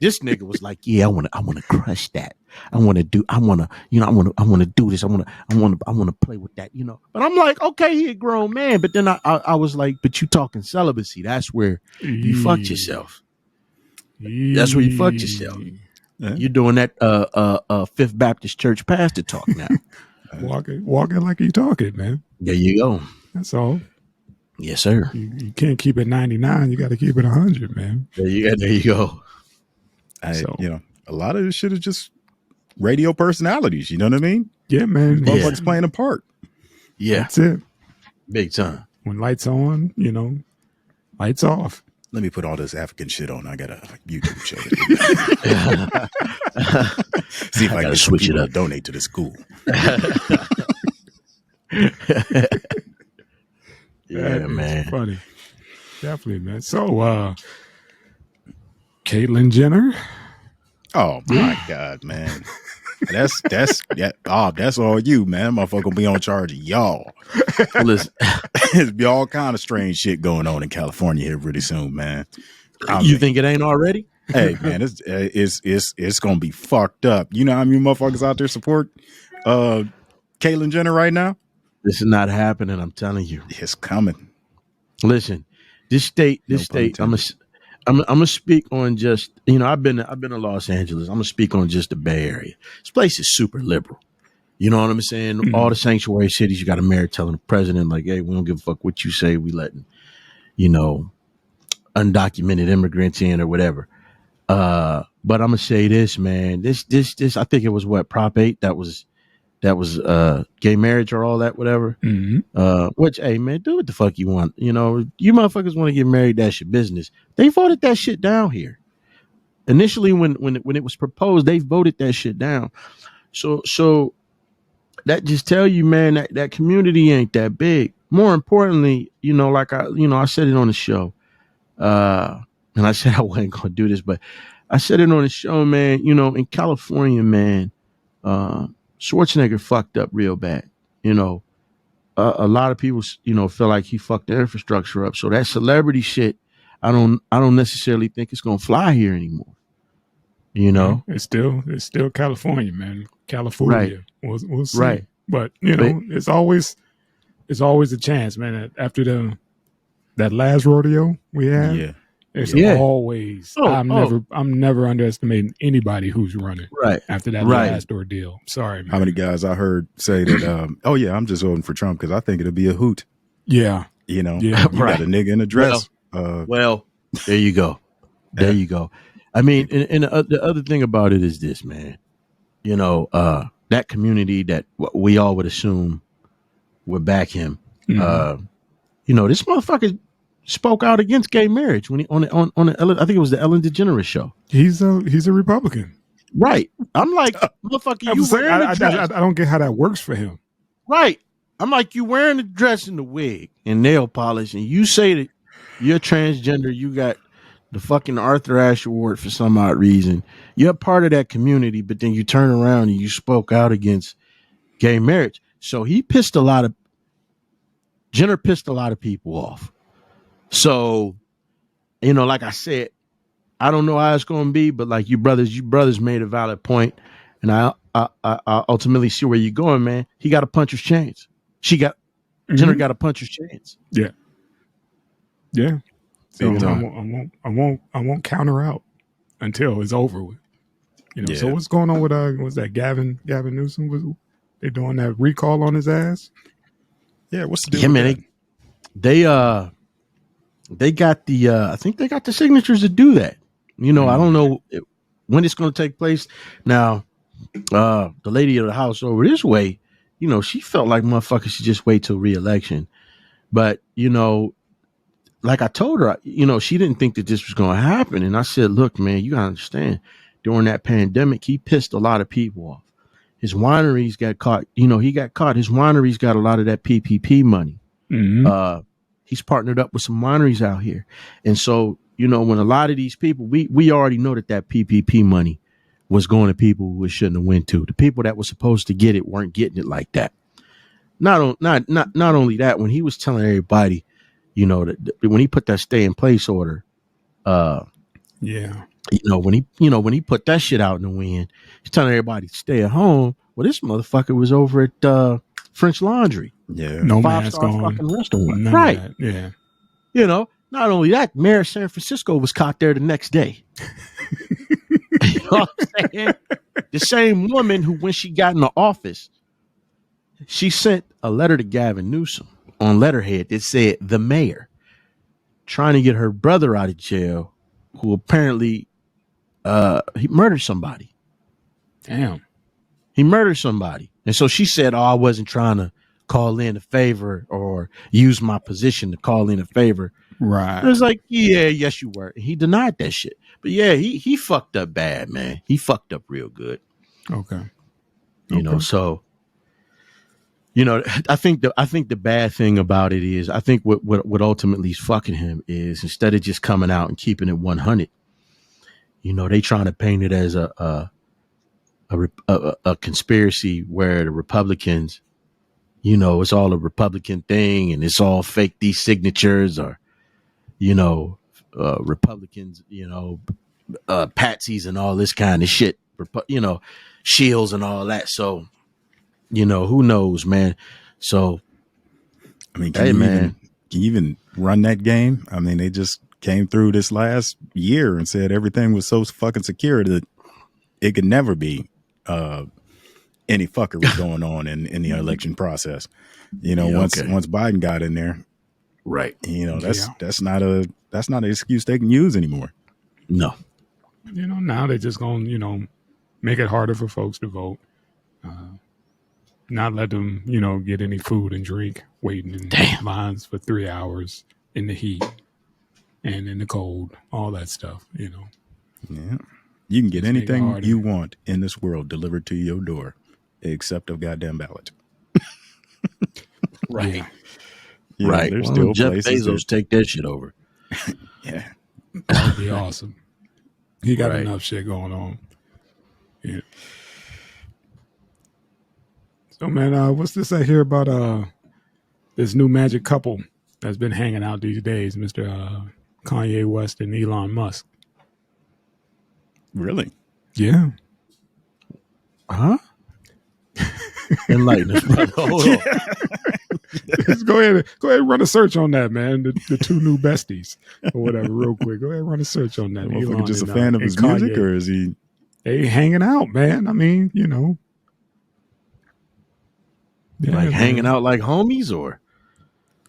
this nigga was like, yeah, I want to crush that. I want to do this. I want to play with that, you know. But I'm like, okay, he a grown man. But then I was like, but you talking celibacy. That's where you fucked yourself. That's where you fucked yourself. Yeah. You're doing that Fifth Baptist Church pastor talk now. Walking like you talking, man. There you go. That's all. Yes, sir. You can't keep it 99. You got to keep it 100, man. There you go. You know, a lot of this shit is just radio personalities. You know what I mean? Yeah, man. Motherfuckers playing a part. Yeah, That's it. big time. When lights on, you know, lights off. Let me put all this African shit on. I got a YouTube show. See if I can switch it up. Donate to the school. Yeah, man. Funny. Definitely, man. So, Caitlyn Jenner. Oh my God, man. That's all you, man. Motherfucker gonna be on charge of y'all. Listen, There's be all kind of strange shit going on in California here pretty soon, man. you think it ain't already? Hey, man, it's gonna be fucked up. You know how many motherfuckers out there support Caitlyn Jenner right now? This is not happening. I'm telling you. It's coming. Listen, this state. I'm gonna speak on just, you know, I've been to Los Angeles. I'm gonna speak on just the Bay Area. This place is super liberal. You know what I'm saying? Mm-hmm. All the sanctuary cities, you got a mayor telling the president, like, hey, we don't give a fuck what you say. We letting, you know, undocumented immigrants in or whatever. But I'm gonna say this, man. This. I think it was what, Prop 8 that was gay marriage or all that, whatever. Mm-hmm. Which, hey, man, do what the fuck you want. You know, you motherfuckers want to get married, that's your business. They voted that shit down here. Initially, when it was proposed, they voted that shit down. So that just tell you, man, that community ain't that big. More importantly, you know, like I said it on the show, and I said I wasn't gonna do this, but I said it on the show, man. You know, in California, man, Schwarzenegger fucked up real bad. You know, a lot of people, you know, feel like he fucked the infrastructure up. So that celebrity shit, I don't necessarily think it's gonna fly here anymore. You know, it's still California, man. California, right. We'll see. Right. But you know, it's always a chance, man. After that last rodeo we had, yeah. It's always. I'm never underestimating anybody who's running. Right. After that last ordeal. Sorry, man. How many guys I heard say that? Oh yeah, I'm just voting for Trump because I think it'll be a hoot. Yeah. You know. Yeah. You got a nigga in a dress. Well, there you go. There you go. I mean, and the other thing about it is this, man. You know, that community that we all would assume would back him. Mm-hmm. You know, this motherfucker spoke out against gay marriage when he on the I think it was the Ellen DeGeneres show. He's a Republican, right? I'm like, motherfucker, I don't get how that works for him. Right? I'm like, you wearing the dress and the wig and nail polish, and you say that you're transgender. You got the fucking Arthur Ashe Award for some odd reason. You're part of that community, but then you turn around and you spoke out against gay marriage. So Jenner pissed a lot of people off. So, you know, like I said, I don't know how it's going to be, but like you brothers made a valid point, and I ultimately see where you're going, man. He got a puncher's chance. Jenner got a puncher's chance. Yeah. Yeah. So I won't counter out until it's over with. You know. Yeah. So what's going on with what's that? Gavin Newsom? They doing that recall on his ass? Yeah. What's the deal? Yeah, man. They got the I think they got the signatures to do that. You know, I don't know when it's going to take place. Now, the lady of the house over this way, you know, she felt like motherfuckers should just wait till re-election. But, you know, like I told her, you know, she didn't think that this was going to happen. And I said, look, man, you got to understand, during that pandemic, he pissed a lot of people off. His wineries got caught. You know, he got caught. His wineries got a lot of that PPP money. Mm-hmm. He's partnered up with some wineries out here. And so, you know, when a lot of these people, we already know that PPP money was going to people who it shouldn't have went to. The people that were supposed to get it weren't getting it like that. Not only that, when he was telling everybody, you know, that when he put that stay in place order, when he put that shit out in the wind, he's telling everybody to stay at home. Well, this motherfucker was over at French Laundry. Yeah. No 5-star mask on. fucking restaurant. None Right. of that. Yeah. You know, not only that, Mayor of San Francisco was caught there the next day. You know what I'm saying? The same woman who, when she got in the office, she sent a letter to Gavin Newsom on letterhead that said, the mayor, trying to get her brother out of jail, who apparently he murdered somebody. Damn. He murdered somebody. And so she said, I wasn't trying to call in a favor or use my position to call in a favor. Right. It was like, yes, you were. He denied that shit. But yeah, he fucked up bad, man. He fucked up real good. Okay. You know, so, you know, I think the bad thing about it is, I think what ultimately is fucking him is, instead of just coming out and keeping it 100, you know, they trying to paint it as a conspiracy where the Republicans, you know, it's all a Republican thing and it's all fake, these signatures, or, you know, Republicans, you know, patsies and all this kind of shit, you know, shields and all that. So, you know, who knows, man. So, I mean, can you even run that game? I mean, they just came through this last year and said everything was so fucking secure that it could never be any fuckery going on in the election process. You know, once Biden got in there, right? You know, that's not an excuse they can use anymore. No. You know, now they're just going to, you know, make it harder for folks to vote. Not let them, you know, get any food and drink, waiting in lines for 3 hours in the heat and in the cold, all that stuff, you know. Yeah. You can get anything you want in this world delivered to your door, except a goddamn ballot. Right. Yeah. Yeah, right. There's Well, still Jeff places Bezos take that shit over. Yeah. That would be awesome. He got Right. enough shit going on. Yeah. So, man, what's this I hear about this new magic couple that's been hanging out these days, Mr. Kanye West and Elon Musk? Really? Yeah. Huh? Enlighten us, brother. Hold on. Just go ahead and run a search on that, man. The two new besties or whatever, real quick. Go ahead and run a search on that. Elon just a fan of his music, or is he? They hanging out, man. I mean, you know. Yeah, like hanging out like homies, or?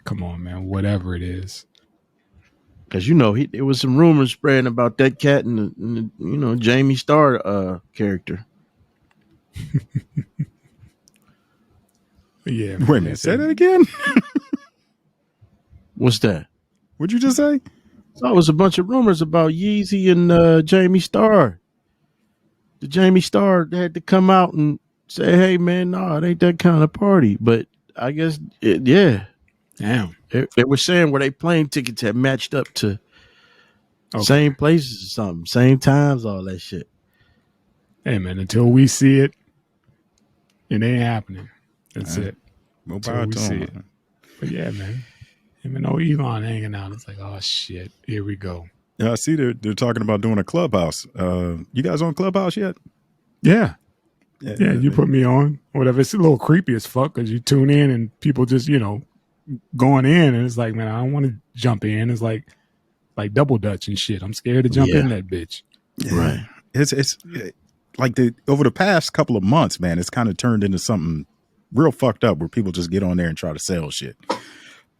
Come on, man. Whatever it is. Because, you know, there was some rumors spreading about that cat and the you know, Jamie Starr character. Yeah. Wait a minute. Say that again? What's that? What'd you just say? So it was a bunch of rumors about Yeezy and Jamie Starr. The Jamie Starr had to come out and say, hey, man, no, it ain't that kind of party. But I guess, yeah. Damn. They were saying where they plane tickets had matched up to same places or something, same times, all that shit. Hey, man, until we see it, it ain't happening. That's it. Well, until we see it. But yeah, man. Him and old Elon hanging out. It's like, oh, shit. Here we go. Yeah, I see they're talking about doing a Clubhouse. You guys on Clubhouse yet? Yeah. Yeah, you put me on. Whatever. It's a little creepy as fuck because you tune in and people just, you know, going in and it's like, man, I don't want to jump in. It's like double dutch and shit. I'm scared to jump in that bitch. Yeah. Right. It's like over the past couple of months, man, it's kind of turned into something real fucked up where people just get on there and try to sell shit.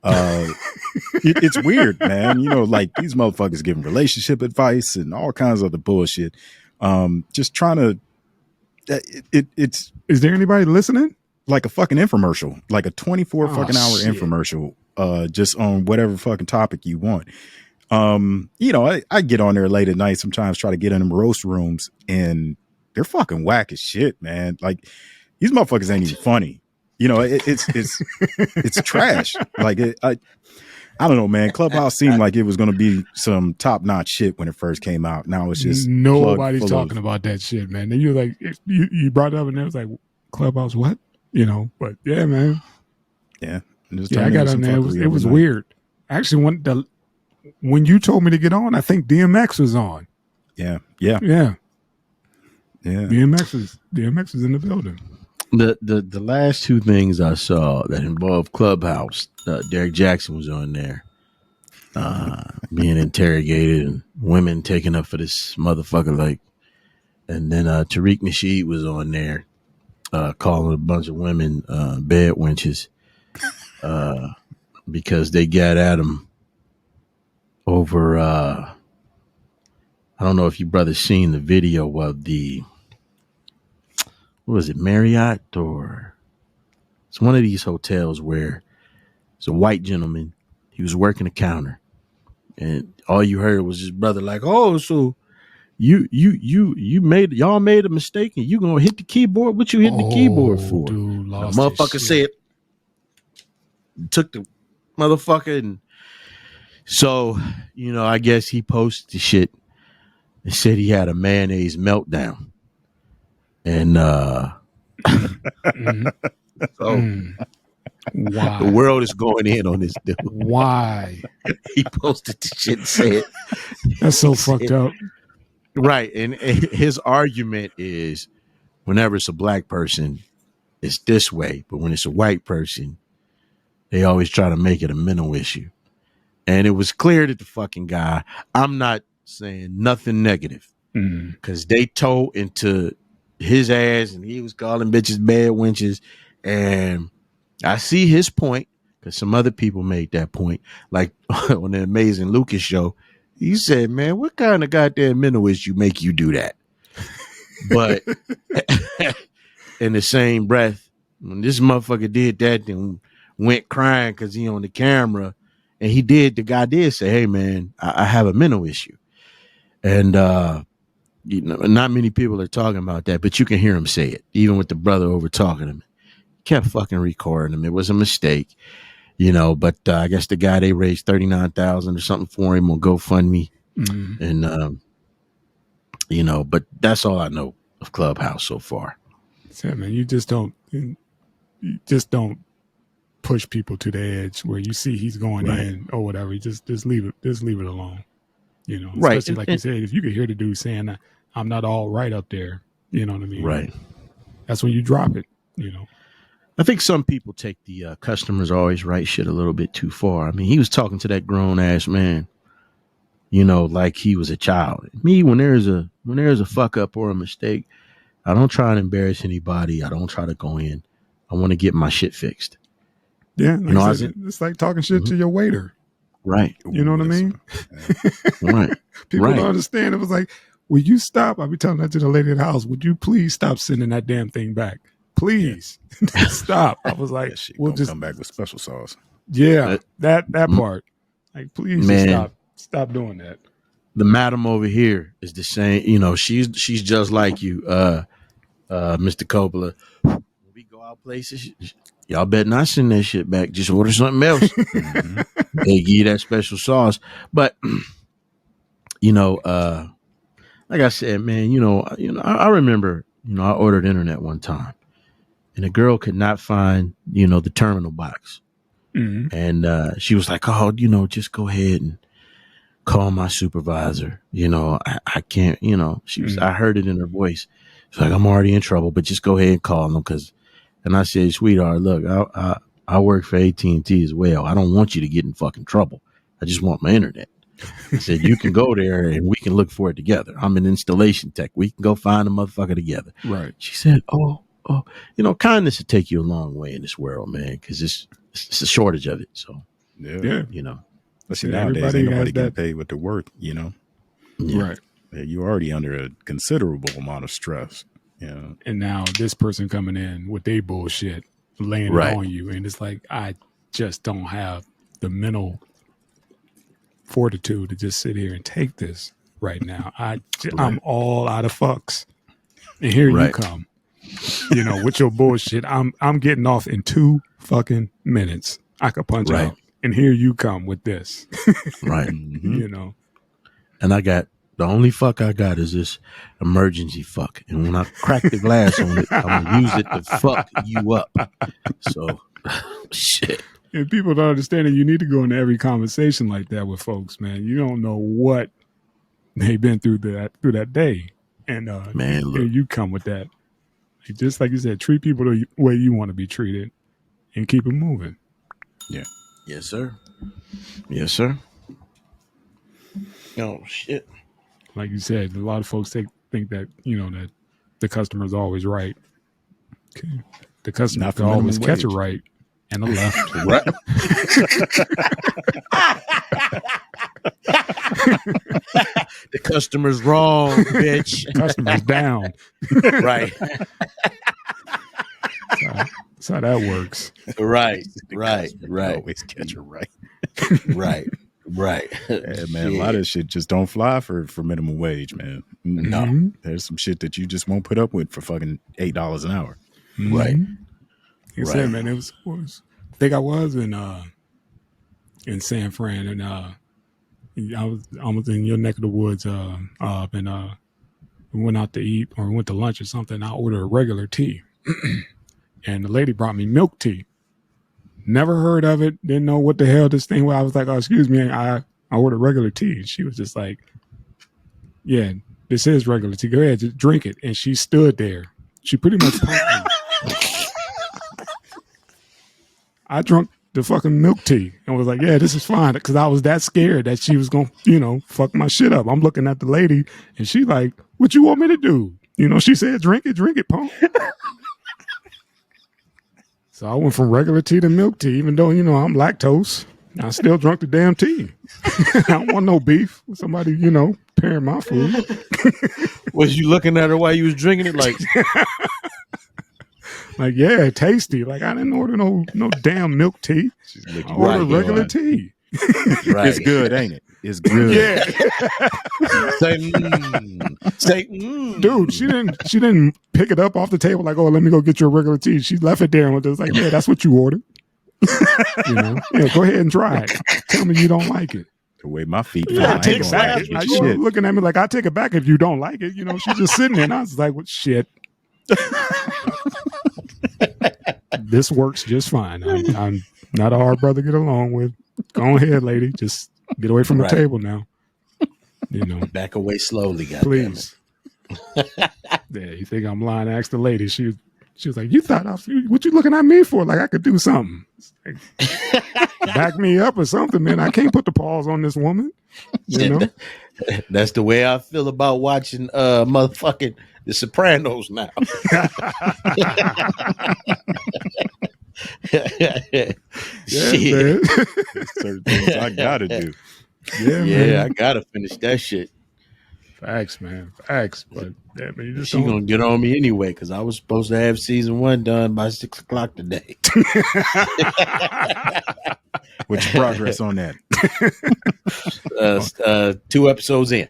It's weird, man. You know, like these motherfuckers giving relationship advice and all kinds of other bullshit. Just trying to. It's. Is there anybody listening? Like a fucking infomercial, like a 24 fucking hour infomercial, just on whatever fucking topic you want. You know, I get on there late at night sometimes, try to get in them roast rooms, and they're fucking whack as shit, man. Like these motherfuckers ain't even funny. You know, it's trash. Like I don't know, man. Clubhouse seemed like it was going to be some top-notch shit when it first came out. Now it's just nobody's talking about that shit, man. And you like you brought it up, and it was like Clubhouse, what? You know, but yeah, man. Yeah, I got on there. It was weird. Actually, when you told me to get on, I think DMX was on. Yeah. DMX is in the building. The last two things I saw that involved Clubhouse, Derek Jackson was on there, being interrogated and women taking up for this motherfucker, like, and then Tariq Nasheed was on there, calling a bunch of women bed wenches, because they got at him over. I don't know if you brothers seen the video of the. What was it, Marriott, or it's one of these hotels where it's a white gentleman. He was working a counter, and all you heard was his brother like, "Oh, so y'all made a mistake, and you gonna hit the keyboard? What you hitting the keyboard for?" Dude, the motherfucker said, took the motherfucker, and so I guess he posted the shit and said he had a mayonnaise meltdown. And wow. The world is going in on this dude. Why? He posted the shit and said, that's so fucked up. Right. And his argument is whenever it's a black person, it's this way. But when it's a white person, they always try to make it a mental issue. And it was clear that the fucking guy, I'm not saying nothing negative, because they told into his ass, and he was calling bitches bad wenches, and I see his point because some other people made that point, like on the Amazing Lucas show. He said, "Man, what kind of goddamn mental issue make you do that?" But in the same breath, when this motherfucker did that and went crying because he on the camera, and the guy did say, "Hey man, I have a mental issue," and not many people are talking about that, but you can hear him say it, even with the brother over talking to him. Kept fucking recording him. It was a mistake, but I guess the guy, they raised $39,000 or something for him on GoFundMe. And, but that's all I know of Clubhouse so far. Yeah, man, you just don't push people to the edge where you see he's going in or whatever. You just leave it alone. Right. Especially like you said, if you could hear the dude saying, "I'm not all right up there," you know what I mean? Right. That's when you drop it, I think some people take the customers always right shit a little bit too far. I mean, he was talking to that grown ass man, like he was a child. Me, when there's a fuck up or a mistake, I don't try and embarrass anybody. I don't try to go in. I want to get my shit fixed. Yeah. It's like talking shit to your waiter. Right. You know what I mean? Right. People don't understand. It was like, will you stop? I'll be telling that to the lady at the house. Would you please stop sending that damn thing back? Please stop. I was like, we'll just come back with special sauce. Yeah, that part. Like, please just stop doing that. The madam over here is the same. She's just like you, Mr. Coppola. When we go out places, y'all better not send that shit back. Just order something else. They give you that special sauce. But like I said, man, I remember, I ordered internet one time, and a girl could not find, the terminal box. And she was like, "Oh, just go ahead and call my supervisor. I can't, she was, I heard it in her voice. She's like, "I'm already in trouble, but just go ahead and call them." And I said, "Sweetheart, look, I work for AT&T as well. I don't want you to get in fucking trouble. I just want my internet." I said, "You can go there and we can look for it together. I'm an installation tech. We can go find a motherfucker together." Right. She said, "Oh, kindness will take you a long way in this world, man, because it's a shortage of it." So, yeah. Especially nowadays, everybody ain't nobody has getting that. paid what they're worth, Yeah. Right. You're already under a considerable amount of stress. And now this person coming in with their bullshit, laying it on you. And it's like, I just don't have the mental fortitude to just sit here and take this right now. I'm all out of fucks. And here you come, with your bullshit. I'm getting off in 2 fucking minutes. I could punch out and here you come with this. Right. You know. And I got the only fuck I got is this emergency fuck. And when I crack the glass on it, I'm gonna use it to fuck you up. So shit. And people don't understand that you need to go into every conversation like that with folks, man. You don't know what they've been through that day. And man, look. you come with that. Just like you said, treat people the way you want to be treated and keep it moving. Yeah. Yes, sir. Yes, sir. Oh shit. Like you said, a lot of folks think that, you know, that the customer's always right. Okay. The customer can always catch it right and the left. Right. The customer's wrong, bitch. The customer's down. Right. That's how that works. Right. Always catch it right. Right. Yeah, man, a lot of shit just don't fly for minimum wage, man. No. There's some shit that you just won't put up with for fucking $8 an hour. Right. You said, man, it was I think I was in San Fran, and I was in your neck of the woods, and we went out to eat or we went to lunch or something. I ordered a regular tea, and the lady brought me milk tea. Never heard of it. Didn't know what the hell this thing was. I was like, "Oh, excuse me, I ordered regular tea." And she was just like, "Yeah, this is regular tea. Go ahead, just drink it." And she stood there. She pretty much punked me. I drank the fucking milk tea and was like, "Yeah, this is fine," because I was that scared that she was gonna, you know, fuck my shit up. I'm looking at the lady, and she like, "What you want me to do?" You know, she said, "Drink it, punk." So I went from regular tea to milk tea, even though, you know, I'm lactose. I still drunk the damn tea. I don't want no beef with somebody, you know, pairing my food. Was you looking at her while you was drinking it? Like, like, yeah, tasty. Like, I didn't order no damn milk tea. I ordered regular tea. Right. It's good, ain't it? It's good. Yeah. Say, Dude, she didn't pick it up off the table like, "Oh, let me go get your regular tea." She left it there and was like, "Yeah, that's what you ordered." You know, yeah, go ahead and try it. Tell me you don't like it. The way my feet feel, Yeah, I I take ain't it gonna back. argue with You were shit. looking at me like, "I take it back if you don't like it." You know, she's just sitting there, and I was like, "What shit?" This works just fine. I'm not a hard brother to get along with. Go ahead, lady. Just get away from the table now. You know, back away slowly, goddammit. please. Yeah, you think I'm lying? Ask the lady. She was like, "You thought what you looking at me for? Like I could do something. Like, back me up or something, man. I can't put the paws on this woman." You know, That's the way I feel about watching motherfucking The Sopranos now. Shit. man. Certain things I gotta do. Yeah, Yeah, man. I gotta finish that shit. Facts, man. Facts. But yeah, man, you just She don't. gonna get on me anyway because I was supposed to have season 1 done by 6 o'clock today. What's your progress on that? 2 episodes in.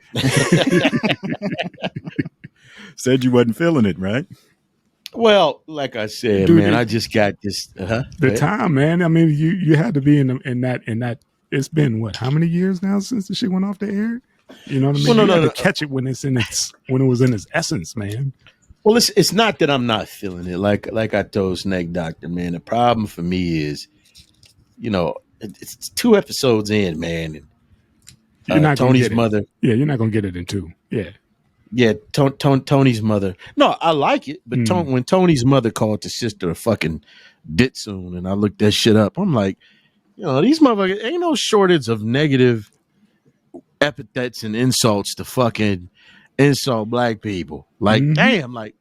Said you wasn't feeling it, right? Well, like I said, Dude, man, I just got this. The time, man. I mean, you had to be in that. It's been what? How many years now since the shit went off the air? You know what I mean? Well, you had to catch it when it was in its essence, man. Well, it's not that I'm not feeling it. Like I told Snake Doctor, man, the problem for me is, you know, it's 2 episodes in, man. And, You're not gonna Tony's get it. mother. Yeah, you're not gonna get it in 2. Yeah. Yeah, Tony's mother. No, I like it, but when Tony's mother called the sister a fucking ditsoon, and I looked that shit up, I'm like, you know, these motherfuckers ain't no shortage of negative epithets and insults to fucking insult black people. Like, damn, like,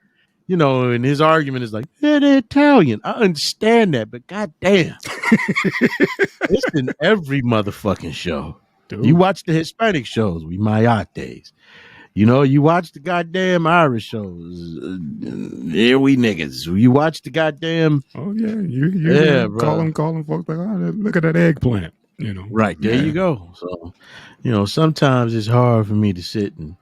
you know, and his argument is like, they're Italian. I understand that, but goddamn, it's in every motherfucking show. Dude. You watch the Hispanic shows, we Mayates. You know, you watch the goddamn Irish shows. Here we niggas. You watch the goddamn. Oh yeah, you bro. calling folks like, "Oh, look at that eggplant." You know, Right there, you go. So, you know, sometimes it's hard for me to sit and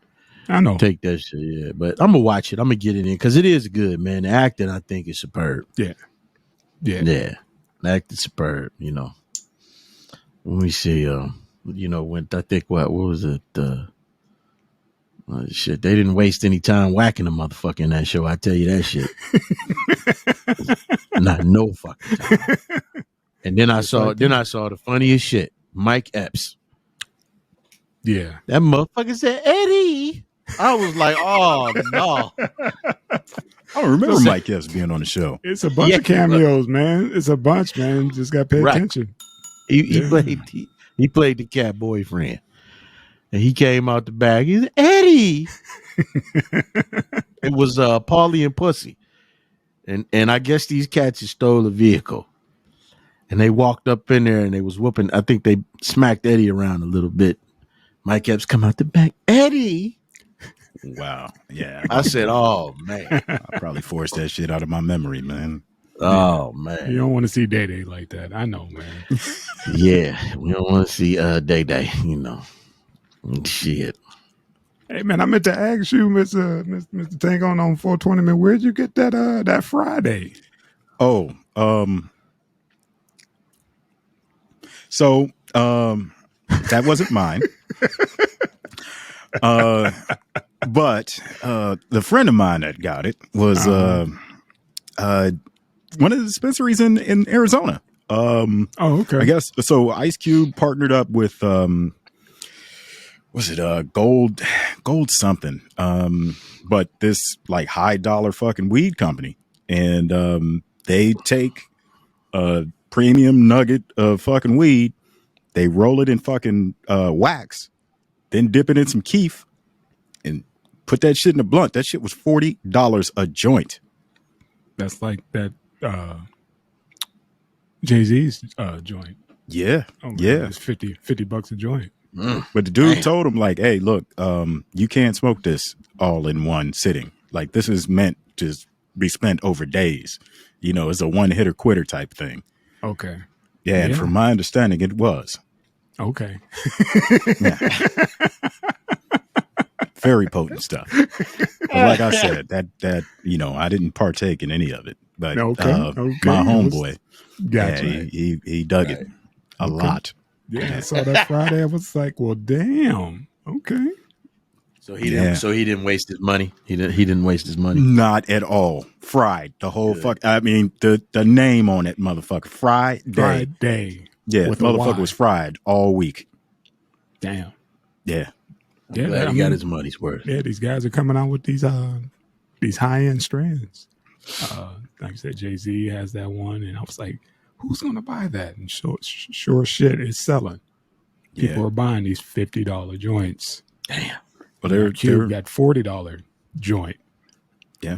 I know. take that shit. Yeah, but I'm gonna watch it. I'm gonna get it in because it is good, man. The acting, I think, is superb. Yeah. The acting superb. You know. Let me see. When I think what was it? Shit, they didn't waste any time whacking the motherfucker in that show. I tell you that shit. Not no fucking time. And then I saw the funniest shit. Mike Epps. Yeah. That motherfucker said, Eddie. I was like, oh no. I don't remember Mike Epps being on the show. It's a bunch of cameos, man. It's a bunch, man. Just got to pay attention. He played the cat boyfriend. And he came out the bag. He said, Eddie. It was Paulie and Pussy. And I guess these cats had stole a vehicle. And they walked up in there and they was whooping. I think they smacked Eddie around a little bit. Mike Epps come out the back. Eddie. Wow. Yeah. I said, oh, man. I probably forced that shit out of my memory, man. Oh, man. You don't want to see Day Day like that. I know, man. Yeah. We don't want to see Day Day, Shit. Hey, man, I meant to ask you, Mr. Tangon on 420, man, where'd you get that Friday? Oh, so that wasn't mine. But the friend of mine that got it was one of the dispensaries in Arizona. Okay. I guess so. Ice Cube partnered up with was it Gold something? But this like high dollar fucking weed company, and they take a premium nugget of fucking weed, they roll it in fucking wax, then dip it in some keef, and put that shit in a blunt. That shit was $40 a joint. That's like that Jay-Z's joint. Yeah. Oh, yeah. It's $50 a joint. But the dude told him like, hey, look, you can't smoke this all in one sitting. Like this is meant to be spent over days. It's a one hitter quitter type thing. Okay. Yeah. And from my understanding, it was. Okay. Yeah. Very potent stuff. But like I said, that I didn't partake in any of it. But my homeboy, gotcha. he dug it a lot. Yeah, I saw that Friday. I was like, well, damn. Okay. So he didn't waste his money. He didn't waste his money. Not at all. Fried the whole fuck. I mean, the name on it, motherfucker. Friday. Yeah, the motherfucker was fried all week. Damn. Yeah. I'm glad he got his money's worth. Yeah, these guys are coming out with these high end strands. Like I said, Jay-Z has that one, and I was like, who's gonna buy that? And sure shit, it's selling. People are buying these $50 joints. Damn. Well, they're that $40 joint. Yeah.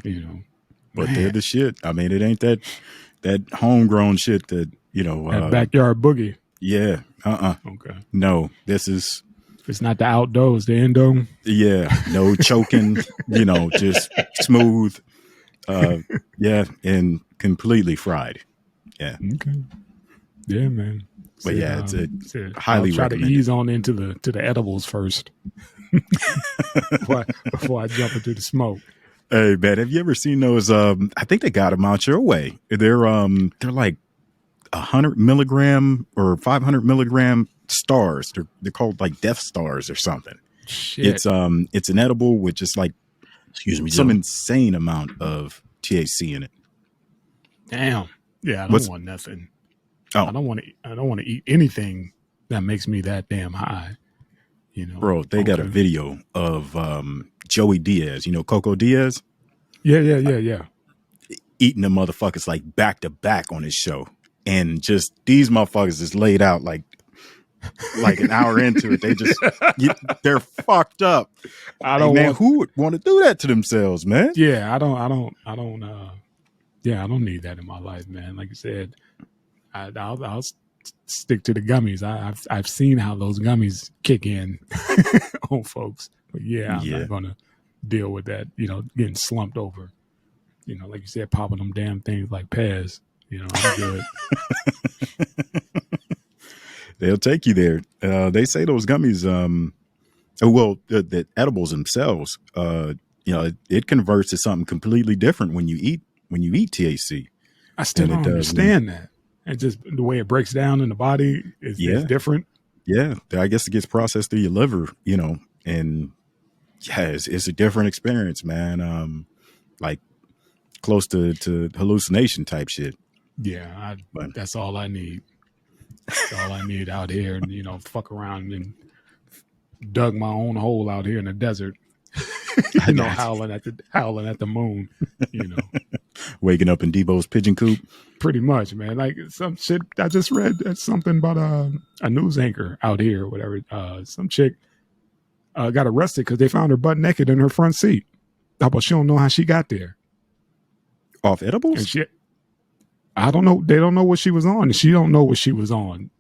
But they're the shit. I mean, it ain't that homegrown shit that that backyard boogie. Yeah. Okay. No, this is. It's not the outdoors, the endo. Yeah. No choking. Just smooth. Yeah, and completely fried. Yeah. Okay. Yeah, man. But it's highly I'll try recommended. to ease on into the edibles first before I jump into the smoke. Hey man, have you ever seen those? I think they got them out your way. They're like 100 milligram or 500 milligram stars. They're called like Death Stars or something. Shit. It's an edible with just like some insane amount of THC in it. Damn. Yeah, I don't want nothing. Oh. I don't want to eat anything that makes me that damn high. Bro, they got a video of Joey Diaz, Coco Diaz. Yeah. Eating the motherfuckers like back to back on his show. And just these motherfuckers is laid out like an hour into it. They're fucked up. Who would want to do that to themselves, man? Yeah, I don't need that in my life, man. Like you said, I'll stick to the gummies. I've seen how those gummies kick in on folks, but I'm not gonna deal with that. Getting slumped over. Like you said, popping them damn things like Pez. I'm good. They'll take you there. They say those gummies. The edibles themselves. It converts to something completely different when you eat THC. I still don't understand that. And just the way it breaks down in the body is different. Yeah, I guess it gets processed through your liver, and yeah, it's a different experience, man. Like close to hallucination type shit. Yeah, that's all I need. That's all I need out here, and fuck around and dug my own hole out here in the desert. Howling at the moon. Waking up in Debo's pigeon coop. Pretty much, man. Like some shit I just read something about a news anchor out here, or whatever. Some chick got arrested because they found her butt naked in her front seat. How about she don't know how she got there? Off edibles? And I don't know. They don't know what she was on. And she don't know what she was on.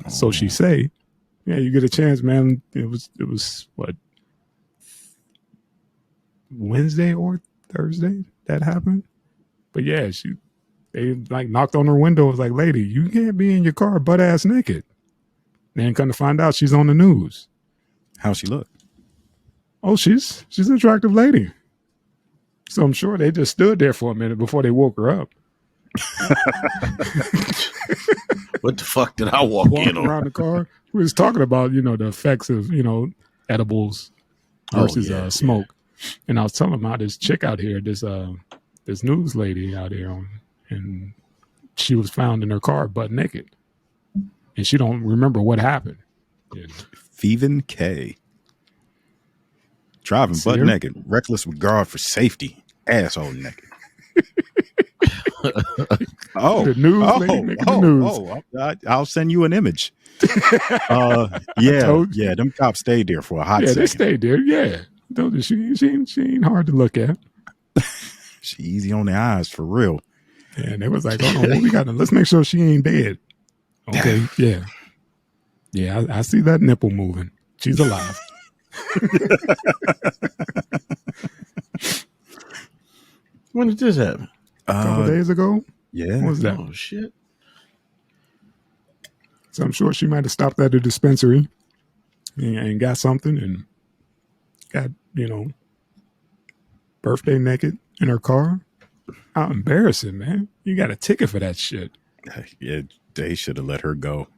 So she say, yeah, you get a chance, man. It was what, Wednesday or Thursday that happened? But yeah, they like knocked on her window. It was like, lady, you can't be in your car butt ass naked. Then come to find out she's on the news. How she look? Oh, she's an attractive lady. So I'm sure they just stood there for a minute before they woke her up. What the fuck did I walk in on? Around the car. We was talking about, the effects of, edibles versus smoke. Yeah. And I was telling them how this chick out here, this news lady out here, and she was found in her car butt naked. And she don't remember what happened. Yeah. Feven K. Driving butt naked, reckless regard for safety, asshole naked. The news lady making the news. I'll send you an image. Yeah, them cops stayed there for a hot second. Yeah, they stayed there, yeah. She ain't hard to look at. She easy on the eyes, for real. Yeah, and they was like, hold on, what we got? Let's make sure she ain't dead. Okay, yeah. Yeah, I see that nipple moving. She's alive. When did this happen? A couple days ago? Yeah. What was that? Oh, shit. So I'm sure she might have stopped at a dispensary and got something and got, birthday naked in her car. How embarrassing, man. You got a ticket for that shit. Yeah, they should have let her go.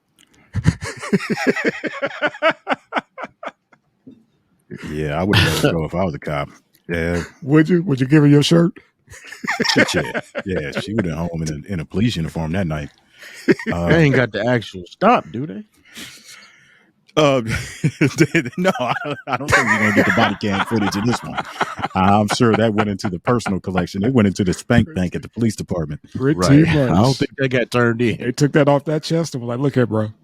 Yeah, I would have let her go if I was a cop. Yeah. Would you give her your shirt? Yeah, she would have been home in a police uniform that night. They ain't got the actual stop, do they? No, I don't think we're gonna get the body cam footage in this one. I'm sure that went into the personal collection. It went into the spank bank at the police department. Right. I don't think that got turned in. They took that off that chest and were like, "Look here, bro,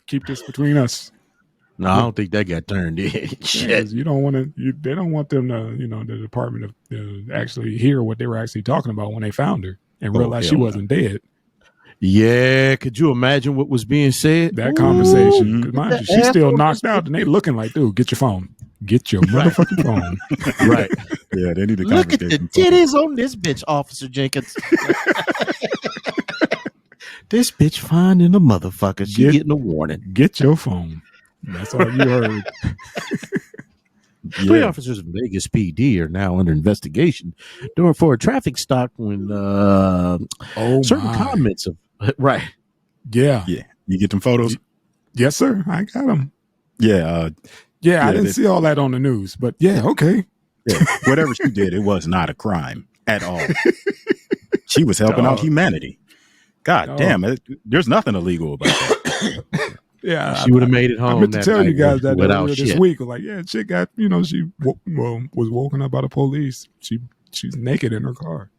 keep this between us." No, I don't think that got turned in. Shit. You don't want to. They don't want them to, the department to actually hear what they were actually talking about when they found her and realize she wasn't dead. Yeah, could you imagine what was being said? That conversation. 'Cause mind you, she's still knocked out, and they looking like, dude, get your phone. Get your motherfucking phone. Right. Yeah, they need to look at the titties on this bitch, Officer Jenkins. This bitch fine in a motherfucker. She getting a warning. Get your phone. That's all you heard. Three officers of Vegas PD are now under investigation for a traffic stop when certain comments of right. Yeah. You get them photos? Yes, sir. I got them. Yeah. I didn't see all that on the news, but okay. Yeah. Whatever she did, it was not a crime at all. She was helping out humanity. God damn it. There's nothing illegal about that. Yeah, she would have made it home. I meant to tell you guys that earlier this shit. week. Like, chick got, she was woken up by the police. She's naked in her car.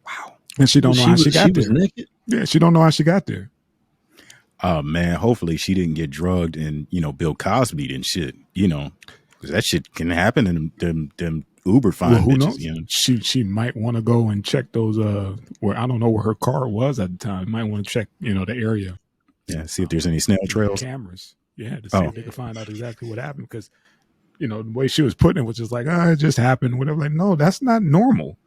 Wow, and she don't know how she got there. Naked? Yeah, she don't know how she got there. Man, hopefully she didn't get drugged and Bill Cosby and shit. Because that shit can happen in them Uber fine who bitches. Knows? She might want to go and check those. Where I don't know where her car was at the time. Might want to check the area. Yeah, see if there's any snail trails. Cameras. Yeah, to see if they can find out exactly what happened. Because, the way she was putting it was just like, it just happened. Whatever. Like, no, that's not normal.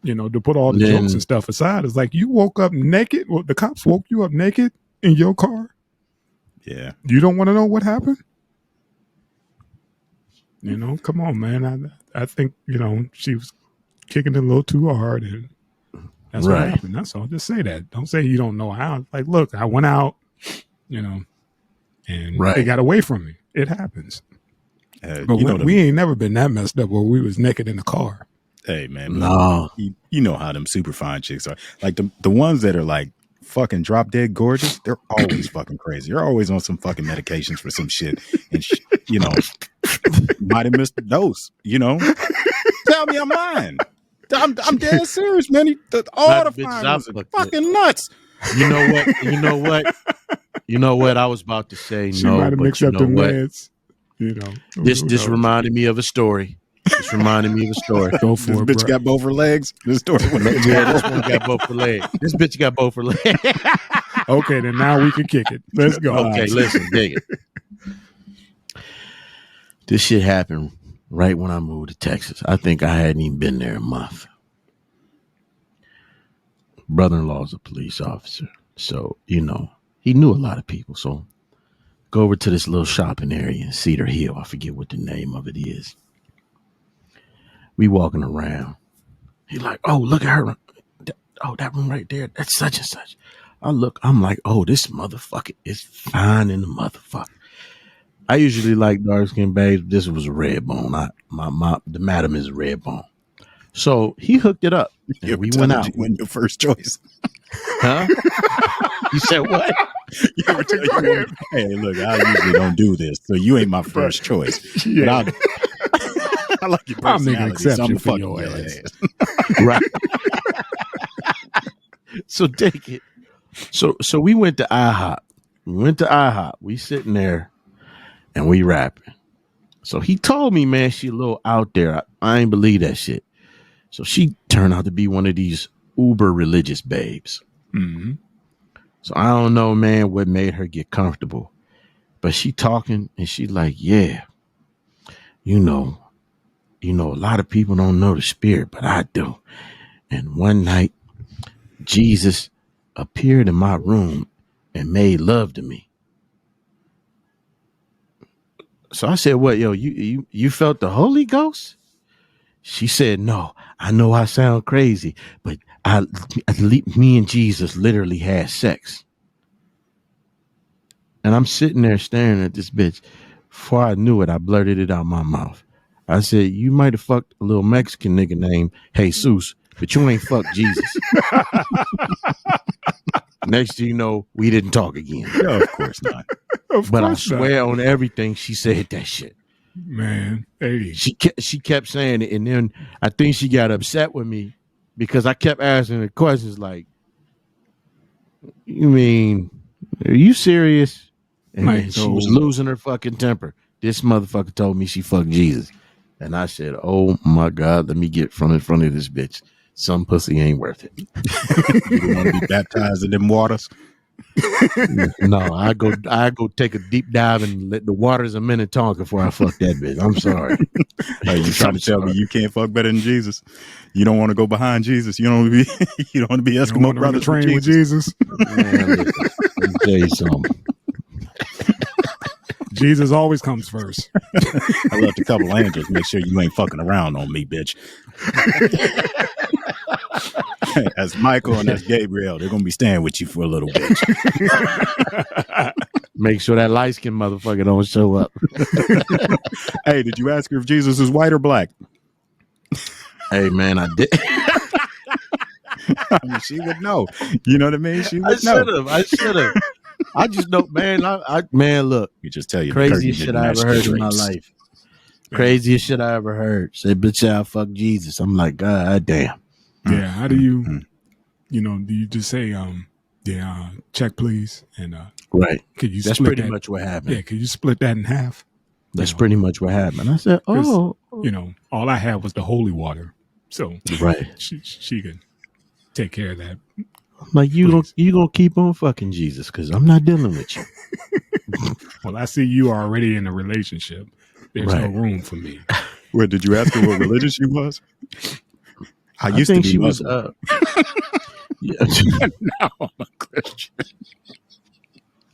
To put all the jokes and stuff aside, it's like you woke up naked. Well, the cops woke you up naked in your car. Yeah. You don't want to know what happened? Come on, man. I think, she was kicking it a little too hard. And That's what happened. That's all. Just say that. Don't say you don't know how. Like, look, I went out, and they got away from me. It happens. But we ain't never been that messed up where we was naked in the car. Hey, man. No. You know how them super fine chicks are. Like the ones that are like fucking drop dead gorgeous, they're always fucking crazy. They're always on some fucking medications for some shit. And, might have missed the dose, Tell me I'm lying. I'm dead serious, man. All the fine ones are fucking nuts. You know what? I was about to say she might have mixed up the meds. This reminded me of a story. Go for it, bitch. Got both her legs. This story. This one got both her legs. This bitch got both her legs. Okay, then now we can kick it. Let's go. Okay, listen, dig it. This shit happened right when I moved to Texas. I think I hadn't even been there a month. Brother-in-law's a police officer. So, he knew a lot of people. So go over to this little shopping area in Cedar Hill. I forget what the name of it is. We walking around. He like, oh, look at her. Oh, that room right there. That's such and such. I look, I'm like, oh, this motherfucker is fine in the motherfucker. I usually like dark skinned babes. This was a red bone. The madam is a red bone. So he hooked it up. And we went out. You went your first choice. Huh? You said what? You ever tell you, hey, look, I usually don't do this, so you ain't my first choice. Yeah. But I like your personality. I'll make an exception for your ass. Right. So take it. So we went to IHOP. We sitting there and we rapping. So he told me, man, she a little out there. I ain't believe that shit. So she turned out to be one of these uber religious babes. Mm-hmm. So I don't know, man, what made her get comfortable. But she talking and she like, yeah, a lot of people don't know the spirit, but I do. And one night, Jesus appeared in my room and made love to me. So I said, what, yo, you felt the Holy Ghost? She said, no, I know I sound crazy, but me and Jesus literally had sex. And I'm sitting there staring at this bitch. Before I knew it, I blurted it out my mouth. I said, you might have fucked a little Mexican nigga named Jesus, but you ain't fucked Jesus. Next thing you know, we didn't talk again. No, of course not. But I swear on everything, she said that shit. Man, 80. She kept saying it, and then I think she got upset with me because I kept asking her questions like, you mean, are you serious? And she was losing her fucking temper. This motherfucker told me she fucked Jesus. And I said, oh my God, let me get in front of this bitch. Some pussy ain't worth it. You want to be baptized in them waters? No, I go take a deep dive and let the waters a minute talk before I fuck that bitch. I'm sorry. Like, you trying to tell me you can't fuck better than Jesus? You don't want to go behind Jesus. You don't want to be Eskimo brothers train with Jesus. Man, listen, let me tell you something. Jesus always comes first. I left a couple angels. Make sure you ain't fucking around on me, bitch. That's Michael and that's Gabriel. They're gonna be staying with you for a little bit. Make sure that light skinned motherfucker don't show up. Hey, did you ask her if Jesus is white or black? Hey, man, I did. I mean, she would know. You know what I mean? She would know. I should have. I just know, man. Man, look. You just tell you craziest shit I ever heard in my life. Craziest shit I ever heard. Say, bitch, I'll fuck Jesus. I'm like, God damn. Yeah. How do you, do you just say, check please? And right. Could you? That's pretty much what happened. Yeah. Could you split that in half? That's pretty much what happened. I said, oh, all I had was the holy water, so right. She could take care of that. I'm like, you gonna keep on fucking Jesus because I'm not dealing with you. Well, I see you are already in a relationship. There's no room for me. Where did you ask her what religion she was? I used think to be she Muslim. was. Now I'm a Christian.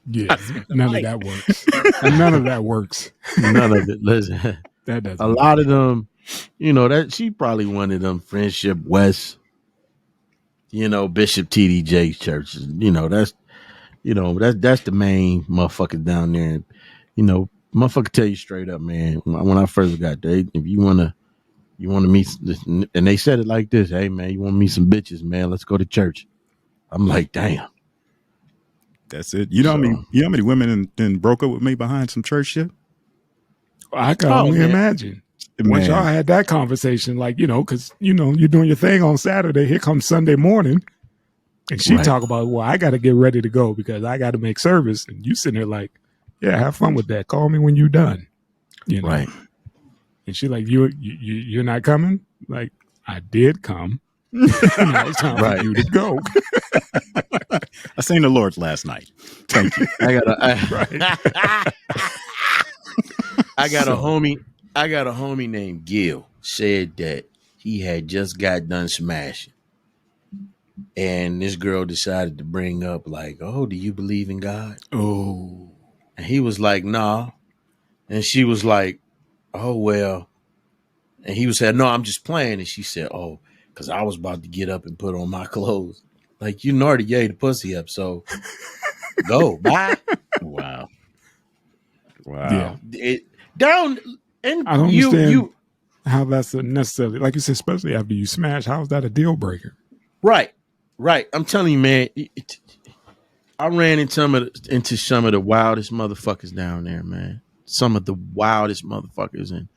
Yeah, none of that works. None of that works. None of it. Listen, that doesn't. A lot of them, that she probably one of them Friendship West. Bishop T.D. Jakes church. That's the main motherfucker down there. Motherfucker tell you straight up, man. When I first got there, if you wanna meet, and they said it like this: "Hey, man, you want to meet some bitches, man? Let's go to church." I'm like, damn. That's it. You know how many women then broke up with me behind some church shit? I can only imagine. Once y'all had that conversation, because you're doing your thing on Saturday. Here comes Sunday morning, and she talk about, well, I got to get ready to go because I got to make service, and you sitting there like, yeah, have fun with that. Call me when you're done. Right. And she like, you're not coming? Like, I did come. Now it's time for you to go. I seen the Lord last night. Thank you. I got a homie named Gil said that he had just got done smashing. And this girl decided to bring up like, oh, do you believe in God? Oh. And he was like, nah. And she was like, oh, well. And he was saying, no, I'm just playing. And she said, oh, because I was about to get up and put on my clothes. Like, you already gave the pussy up, so go, bye. Wow. Yeah. I don't understand how that's necessarily, like you said, especially after you smash, how is that a deal breaker? Right. I'm telling you, man, I ran into some of the wildest motherfuckers down there, man. Some of the wildest motherfuckers, and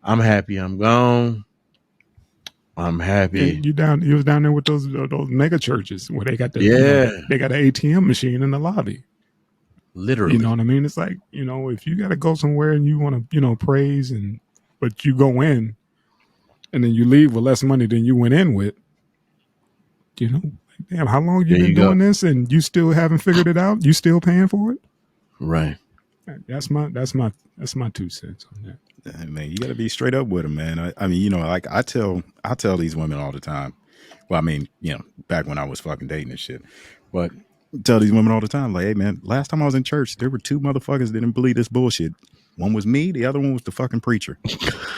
I'm happy I'm gone. I'm happy. And you was down there with those mega churches where they got they got an ATM machine in the lobby. Literally. You know what I mean? It's like, if you got to go somewhere and you want to, praise but you go in and then you leave with less money than you went in with, damn, how long you been doing this and you still haven't figured it out? You still paying for it? Right. That's my 2 cents on that. Man, you got to be straight up with them, man. I mean, like I tell these women all the time. Well, I mean, back when I was fucking dating and shit, but tell these women all the time, like, hey, man, last time I was in church, there were 2 motherfuckers that didn't believe this bullshit. One was me, the other one was the fucking preacher.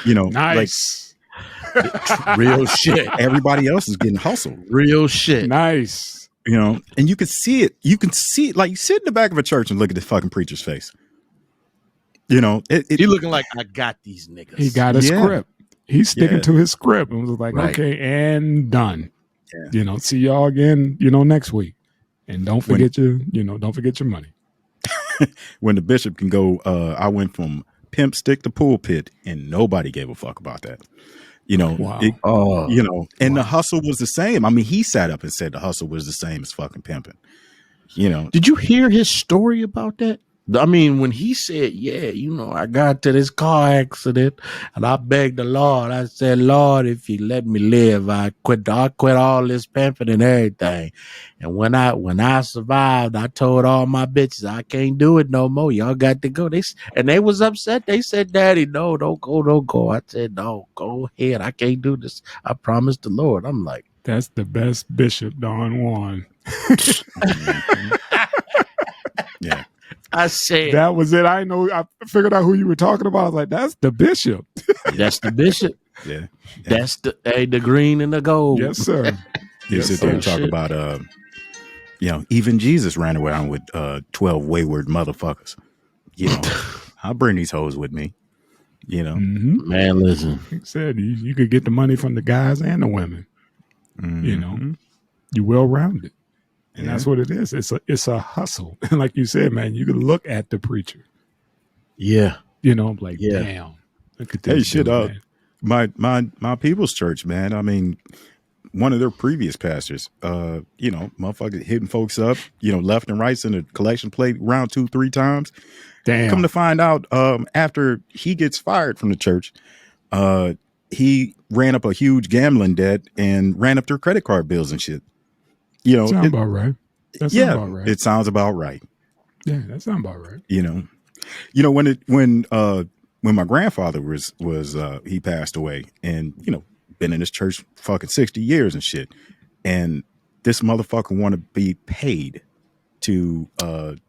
Nice. Like, real shit. Everybody else is getting hustled. Real shit. Nice. And you can see it. You can see it. Like, you sit in the back of a church and look at the fucking preacher's face. He looking like, I got these niggas. He got a script. He's sticking to his script and was like, okay, and done. Yeah. See y'all again, next week. And don't forget your money. When the bishop can go, I went from pimp stick to pulpit and nobody gave a fuck about that. Wow. The hustle was the same. I mean, he sat up and said the hustle was the same as fucking pimping. Did you hear his story about that? I mean, when he said, yeah, I got to this car accident and I begged the Lord. I said, Lord, if you let me live, I quit all this pimping and everything. And when I survived, I told all my bitches, I can't do it no more. Y'all got to go. They was upset. They said, Daddy, no, don't go. I said, no, go ahead. I can't do this. I promised the Lord. I'm like, that's the best Bishop Don Juan. Yeah. I said that was it. I figured out who you were talking about. I was like, that's the bishop. That's the bishop. Yeah. That's the green and the gold. Yes, sir. You sit there and talk about even Jesus ran around with 12 wayward motherfuckers. I'll bring these hoes with me. Mm-hmm. Man, listen. He said you could get the money from the guys and the women. Mm-hmm. You well rounded. And that's what it is. It's a hustle. And like you said, man, you can look at the preacher. Yeah. Like, damn. Look at this. Hey, shit, dude, my people's church, man. I mean, one of their previous pastors, motherfucker hitting folks up, left and right in the collection plate around 2-3 times. Damn. Come to find out, after he gets fired from the church, he ran up a huge gambling debt and ran up their credit card bills and shit. Sounds about right. That sounds about right. It sounds about right. Yeah, that sounds about right. When my grandfather was he passed away, and been in this church fucking 60 years and shit, and this motherfucker want to be paid to get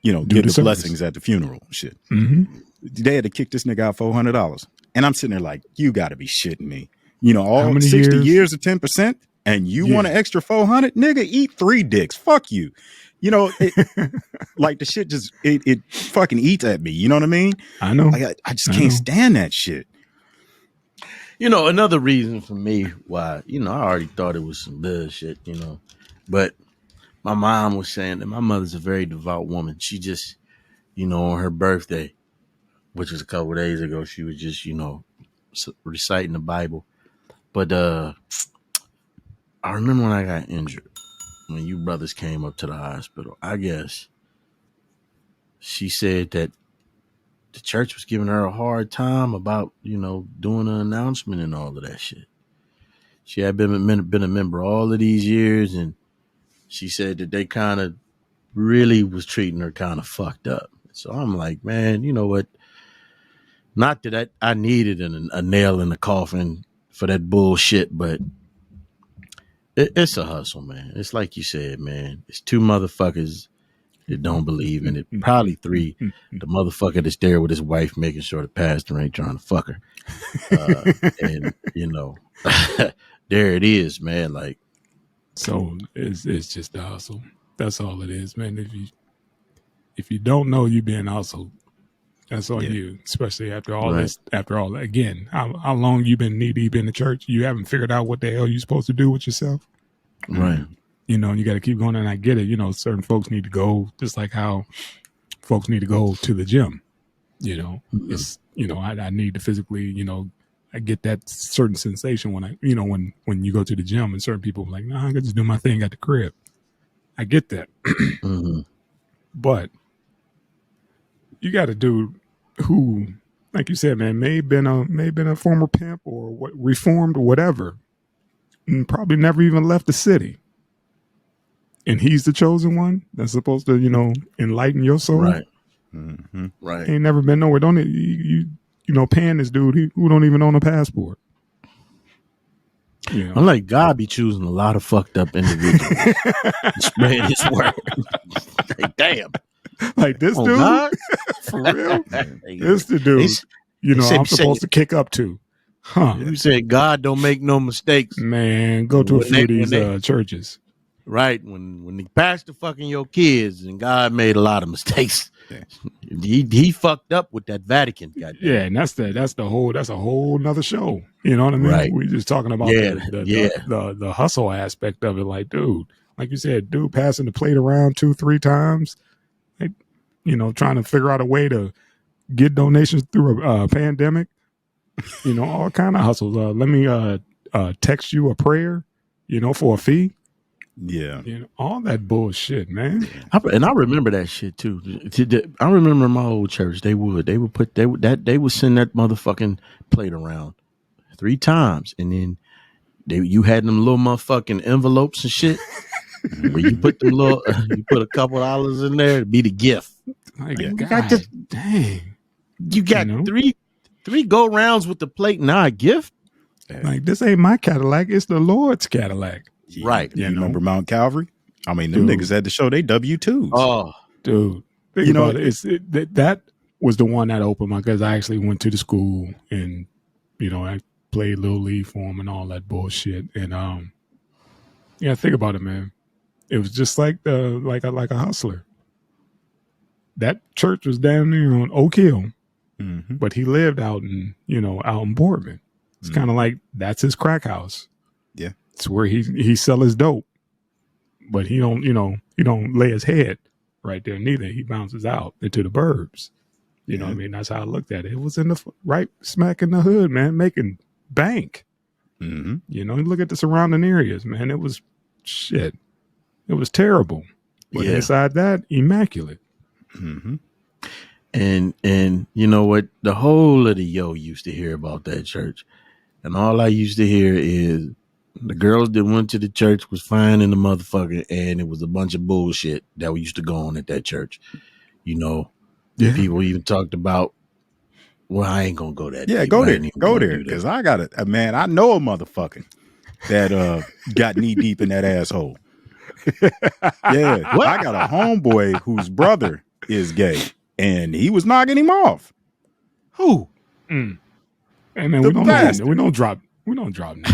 the blessings at the funeral and shit. Mm-hmm. They had to kick this nigga out $400, and I'm sitting there like, you got to be shitting me. All 60 years of 10%. and you want an extra 400, nigga, eat 3 dicks. Fuck you. You know, like the shit just it fucking eats at me. You know what I mean? I know. Like I just can't stand that shit. You know, another reason for me why, you know, I already thought it was some bullshit, you know, but my mom was saying that my mother's a very devout woman. She just, you know, on her birthday, which was a couple of days ago, she was just, you know, reciting the Bible. But I remember when I got injured, when you brothers came up to the hospital, I guess she said that the church was giving her a hard time about, you know, doing an announcement and all of that shit. She had been a member all of these years, and she said that they kind of really was treating her kind of fucked up. So I'm like, man, you know what? Not that I needed a nail in the coffin for that bullshit, but it's a hustle, man. It's like you said, man. It's 2 motherfuckers that don't believe in it. Probably 3. The motherfucker that's there with his wife making sure the pastor ain't trying to fuck her. And, you know, there it is, man. Like, so it's just the hustle. That's all it is, man. If you don't know, you being hustled. That's on you, especially after all this. After all, again, how long you been knee deep in the church? You haven't figured out what the hell you're supposed to do with yourself, right? You know, and you got to keep going. And I get it. You know, certain folks need to go, just like how folks need to go to the gym. You know, it's, you know, I need to physically, you know, I get that certain sensation when I, you know, when you go to the gym, and certain people are like, nah, I can just do my thing at the crib. I get that, but you got a dude who, like you said, man, may have been a former pimp or what, reformed or whatever, and probably never even left the city. And he's the chosen one that's supposed to, you know, enlighten your soul. Right. Right. Ain't never been nowhere. Don't it? You know, paying this dude who don't even own a passport. You know? I'm like, God be choosing a lot of fucked up individuals to spread his word. Like, damn. Like this dude, God? for real? This the dude, you know, I'm supposed to kick up to. Huh. You said God don't make no mistakes. Man, go to a few of these churches. Right. When the pastor fucking your kids, and God made a lot of mistakes. He fucked up with that Vatican. Goddamn. Yeah, and that's a whole nother show. You know what I mean? Right. We're just talking about the hustle aspect of it. Like, dude, like you said, dude passing the plate around 2-3 times, like, you know, trying to figure out a way to get donations through a pandemic. You know, all kind of hustles. Let me text you a prayer, you know, for a fee. Yeah, you know, all that bullshit, man. And I remember that shit too. I remember in my old church, they would send that motherfucking plate around 3 times, and then you had them little motherfucking envelopes and shit where you put them little, you put a couple dollars in there to be the gift. Like, you got this, dang, you got three go rounds with the plate, now a gift. Like, this ain't my Cadillac, it's the Lord's Cadillac. Yeah, right. You remember Mount Calvary? I mean, them niggas had to show they W-2s. Oh, dude. You know, that was the one that opened my, because I actually went to the school and, you know, I played Little League for them and all that bullshit. And, yeah, think about it, man. It was just like like a hustler. That church was down there on Oak Hill, but he lived out in Boardman. It's kind of like, that's his crack house. Yeah. It's where he sell his dope, but he don't lay his head right there neither. He bounces out into the burbs. You know what I mean? That's how I looked at it. It was in the right smack in the hood, man, making bank. Mm-hmm. You know, look at the surrounding areas, man. It was shit. It was terrible. But inside that, immaculate. Mm-hmm. And you know what? The whole of the used to hear about that church. And all I used to hear is the girls that went to the church was fine in the motherfucker, and it was a bunch of bullshit that we used to go on at that church. You know, people even talked about, well, I ain't gonna go that. Yeah, deep. go there, because I got it, man. I know a motherfucker that got knee deep in that asshole. Yeah, what? I got a homeboy whose brother is gay, and he was knocking him off. Who? Hey man, we don't drop names.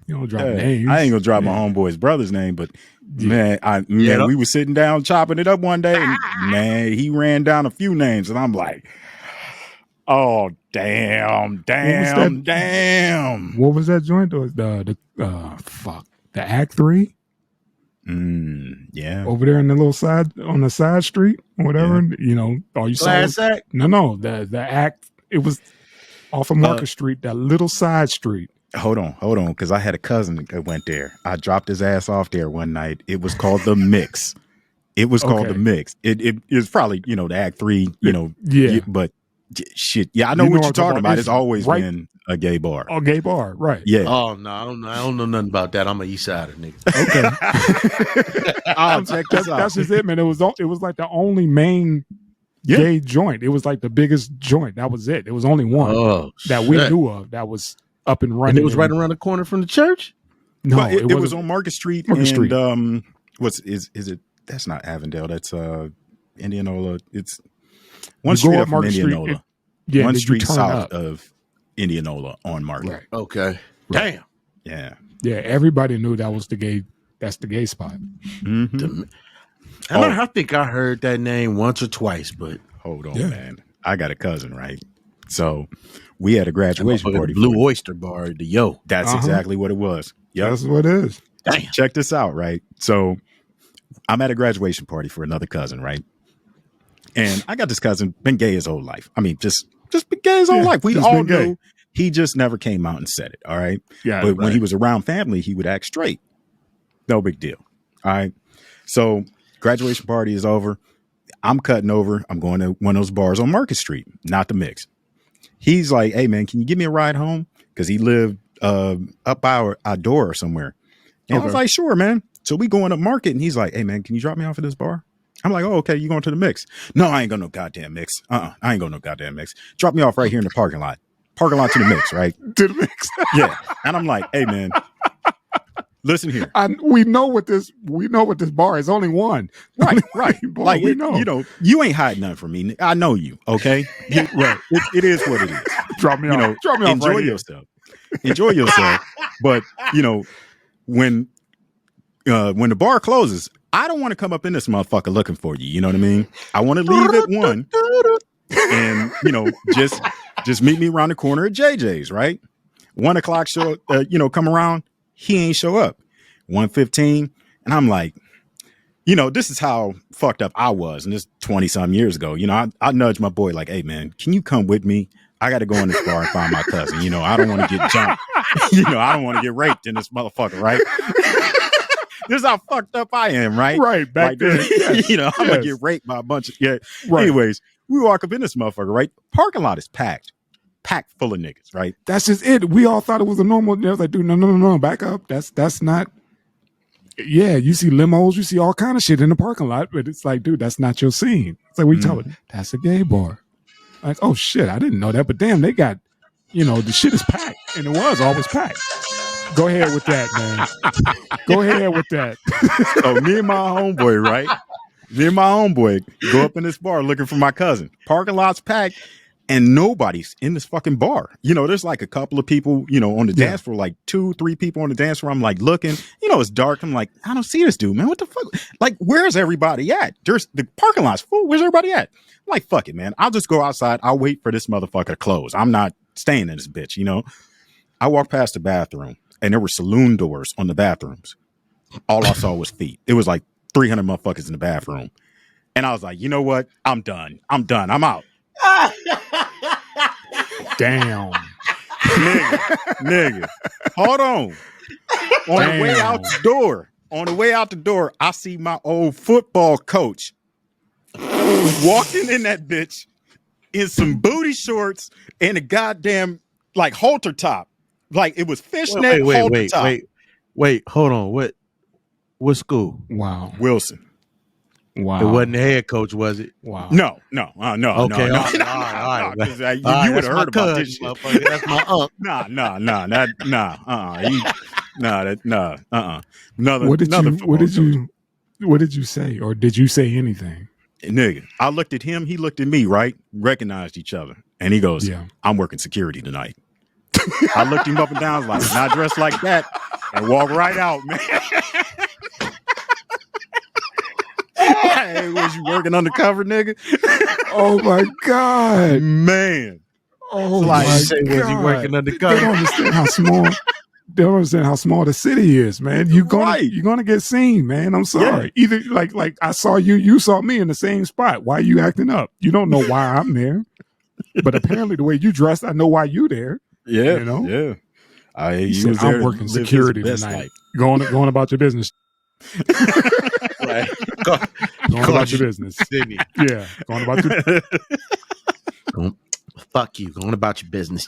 You don't drop names. I ain't gonna drop my homeboy's brother's name, but man, we were sitting down chopping it up one day, and man, he ran down a few names, and I'm like, oh damn. What was that joint? The Act 3? Yeah. Over there in the little on the side street or whatever. Yeah. You know, all you saw. Act? No, the Act. It was off of Market Street, that little side street. Hold on, because I had a cousin that went there. I dropped his ass off there one night. It was called the Mix. It was called the Mix. It is probably, you know, the Act 3, you know. Yeah. But shit, yeah, I know what you're talking about. It's always been a gay bar. A gay bar, right. Yeah. Oh, no, I don't know nothing about that. I'm a East Sider, nigga. Okay. Check this out. That's just it, man. It was like the only main gay joint. It was like the biggest joint. That was it. It was only one that we knew of that was up and running. And it was right around the corner from the church? No, well, it was on Market Street. Is it? That's not Avondale. That's Indianola. It's one street up from Indianola. One street south of Indianola on Market. Right. Okay. Right. Damn. Yeah. Everybody knew that was the gay. That's the gay spot. Mm-hmm. I think I heard that name once or twice, but hold on, man. I got a cousin, right? So we had a graduation party. Blue Oyster Bar, the Yo. That's exactly what it was. Yep. That's what it is. Damn. Check this out, right? So I'm at a graduation party for another cousin, right? And I got this cousin, been gay his whole life. I mean, just been gay his whole life. We all knew. He just never came out and said it, all right? Yeah. But when he was around family, he would act straight. No big deal. All right? So graduation party is over. I'm cutting over. I'm going to one of those bars on Market Street, not the Mix. He's like, hey, man, can you give me a ride home? Because he lived up our door or somewhere. And I was like, sure, man. So we going up Market, and he's like, hey, man, can you drop me off at this bar? I'm like, oh, okay, you going to the Mix? No, I ain't going to no goddamn Mix. I ain't going to no goddamn Mix. Drop me off right here in the parking lot. Parking lot to the Mix, right? To the Mix. Yeah. And I'm like, hey, man, listen here. We know what this bar is. Only one. Right. Like, we know. You know, you ain't hiding nothing from me. I know you, okay? Right. It is what it is. Drop me off. Drop me off. Enjoy yourself. Enjoy yourself. But, you know, when the bar closes, I don't want to come up in this motherfucker looking for you. You know what I mean? I want to leave at 1 and, you know, just meet me around the corner at JJ's, right? 1 o'clock show, come around. He ain't show up. 1:15. And I'm like, you know, this is how fucked up I was. And this 20-some years ago, you know, I nudged my boy like, hey, man, can you come with me? I got to go in this bar and find my cousin. You know, I don't want to get jumped. You know, I don't want to get raped in this motherfucker, right? This is how fucked up I am, right? Right. Back then. Yes, you know, I'm going to get raped by a bunch of, Right. Anyways, we walk up in this motherfucker, right? Parking lot is packed full of niggas, right? That's just it. We all thought it was a normal. I was like, dude, no, back up. That's not. Yeah, you see limos, you see all kind of shit in the parking lot, but it's like, dude, that's not your scene. It's like, what you talking? That's a gay bar. Like, oh shit, I didn't know that, but damn, they got, you know, the shit is packed, and it was always packed. Go ahead with that, man. Go ahead with that. So me and my homeboy, right? Me and my homeboy go up in this bar looking for my cousin. Parking lot's packed. And nobody's in this fucking bar. You know, there's like a couple of people, you know, on the dance floor, like 2-3 people on the dance floor. I'm like looking, you know, it's dark. I'm like, I don't see this dude, man. What the fuck? Like, where's everybody at? The parking lot's full. Where's everybody at? I'm like, fuck it, man. I'll just go outside. I'll wait for this motherfucker to close. I'm not staying in this bitch, you know? I walked past the bathroom and there were saloon doors on the bathrooms. All I saw was feet. It was like 300 motherfuckers in the bathroom. And I was like, you know what? I'm done. I'm out. Damn. Nigga. Hold on. On the way out the door, I see my old football coach walking in that bitch in some booty shorts and a goddamn like halter top. Like it was fishnet halter top. Wait, hold on. What school? Wow. Wilson. Wow. It wasn't the head coach, was it? Wow. No. Okay. No. All right. You would have heard about this shit. That's my uncle. What did you say? Or did you say anything? Nigga, I looked at him. He looked at me, right? Recognized each other. And he goes, I'm working security tonight. I looked him up and down. I was like, not dressed like that. and walk right out, man. Hey, was you working undercover, nigga? Oh my God, Man. oh Like, my say, God. was he working They undercover? don't understand how small. They don't understand how small the city is, man. You're Right. gonna get seen, man. I'm sorry. Either like I saw you, you saw me in the same spot. Why are you acting up? You don't know why I'm there, but apparently the way you dressed, I know why you there. Yeah. You know? Yeah. He You said, was there I'm to working live his security best tonight. life. Going about your business. Right. Going about your business. Didn't he? Yeah, going about your. Fuck you. Going about your business.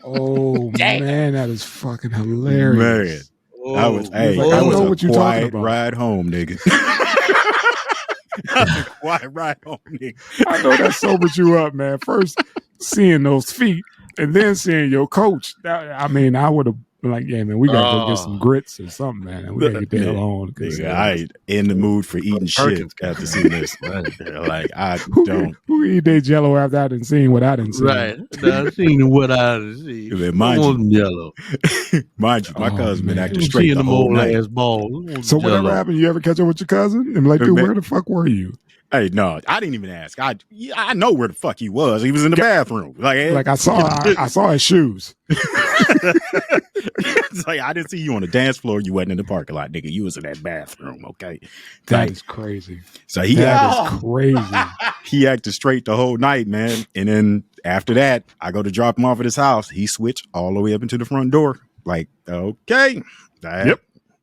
Oh Damn. man, that is fucking hilarious. That was He's like, that I was know a what you're talking quiet about. ride home, nigga. That was a quiet ride home, nigga. I know that sobered you up, man. First seeing those feet, and then seeing your coach. I mean, I would have been like, "Yeah, man, we gotta go get some grits or something, man. And we gotta get the hell on." Nigga, I ain't in the mood for eating shit after seeing this. Like, I don't. Who eat their Jello after I didn't see what I didn't see? Right. I seen what I see. Yeah, mind you. Yellow. Mind you, my Oh, cousin been man. acting straight the whole night. Ass ball. So whatever happened, you ever catch up with your cousin and be like, dude, Man. where the fuck were you? Hey, no, I didn't even ask. I know where the fuck he was. He was in the bathroom. Like I saw his shoes. It's like, I didn't see you on the dance floor. You wasn't in the parking lot, nigga. You was in that bathroom. Okay, That is crazy. So he That is crazy. he acted straight the whole night, man. And then after that, I go to drop him off at his house. He switched all the way up into the front door. Like, okay, Yep.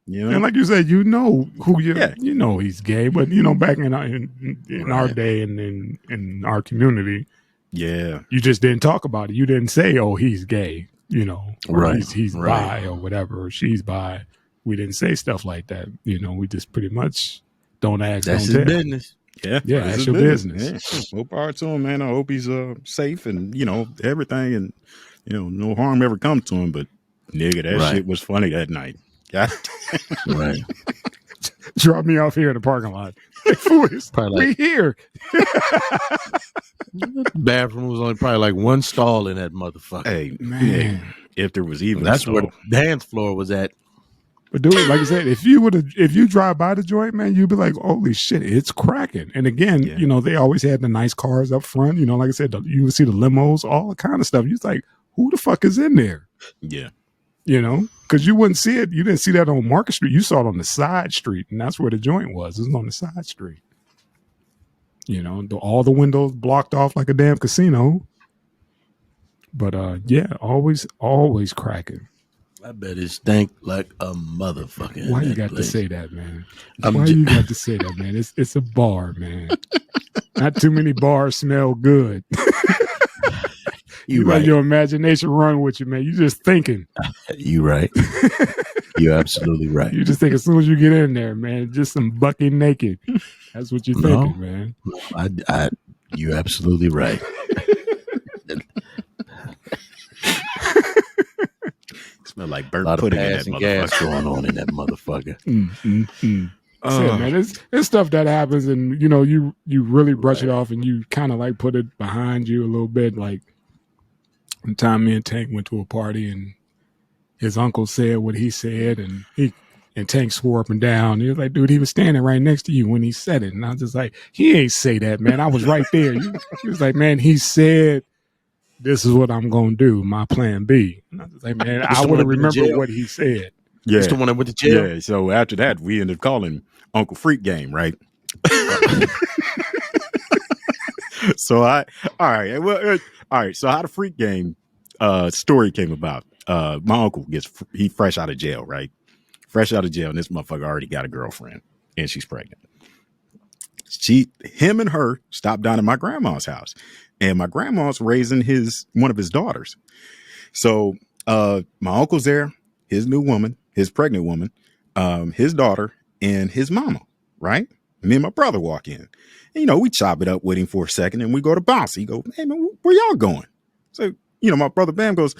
You know, And like you said, you know who Yeah. you know he's gay, but you know back in our Right. day and in our community, yeah, you just didn't talk about it. You didn't say, "Oh, he's gay," you know, or Right. he's Right. bi or whatever, or she's bi. We didn't say stuff like that. You know, we just pretty much don't ask, That's his don't tell. business. yeah, Yeah, This that's is your business. Yeah. More power to him, man. I hope he's safe and everything, and no harm ever come to him. But nigga, that Right. shit was funny that night. God. Right. Drop me off here in the parking lot. Hey, fools, Probably we here. Bathroom was only probably like one stall in that motherfucker. Hey, Man. if there was even That's a where the stall. dance floor was at. But dude, like I said, if you drive by the joint, man, you'd be like, holy shit, it's cracking. And again, Yeah. they always had the nice cars up front. Like I said, you would see the limos, all the kind of stuff. You're like, who the fuck is in there? Yeah. Because you wouldn't see it. You didn't see that on Market Street. You saw it on the side street, and that's where the joint was. It was on the side street. All the windows blocked off like a damn casino. But yeah, always cracking. I bet it stank like a motherfucker. Why in you that got place. to say that, man? I'm Why j- you got to say that, man? It's a bar, man. Not too many bars smell good. You let right. your imagination run with you, man. You just thinking. You right. You're absolutely right. You just think as soon as you get in there, man, just some bucky naked. That's what you're No. thinking, man. You're absolutely right. Smell like A burnt lot of pudding in that passing gas motherfucker. going on in that motherfucker. So, man, it's stuff that happens, and you really brush it off, and you kind of like put it behind you a little bit. Like one time, me and Tank went to a party, and his uncle said what he said, and Tank swore up and down. He was like, "Dude, he was standing right next to you when he said it," and I was just like, "He ain't say that, man. I was right there." He was like, "Man, he said." This is what I'm gonna do. My plan B. And I was like, man, I would have remembered what he said. Yeah. It's the one that went to jail. Yeah. So after that, we ended up calling Uncle Freak Game, right? So all right. So how the Freak Game story came about? My uncle he fresh out of jail, right? Fresh out of jail, and this motherfucker already got a girlfriend, and she's pregnant. Him and her stopped down at my grandma's house, and my grandma's raising one of his daughters. So my uncle's there, his new woman, his pregnant woman, his daughter, and his mama, right? Me and my brother walk in. And, we chop it up with him for a second, and we go to bounce. He go, "Hey man, where y'all going?" So, my brother Bam goes,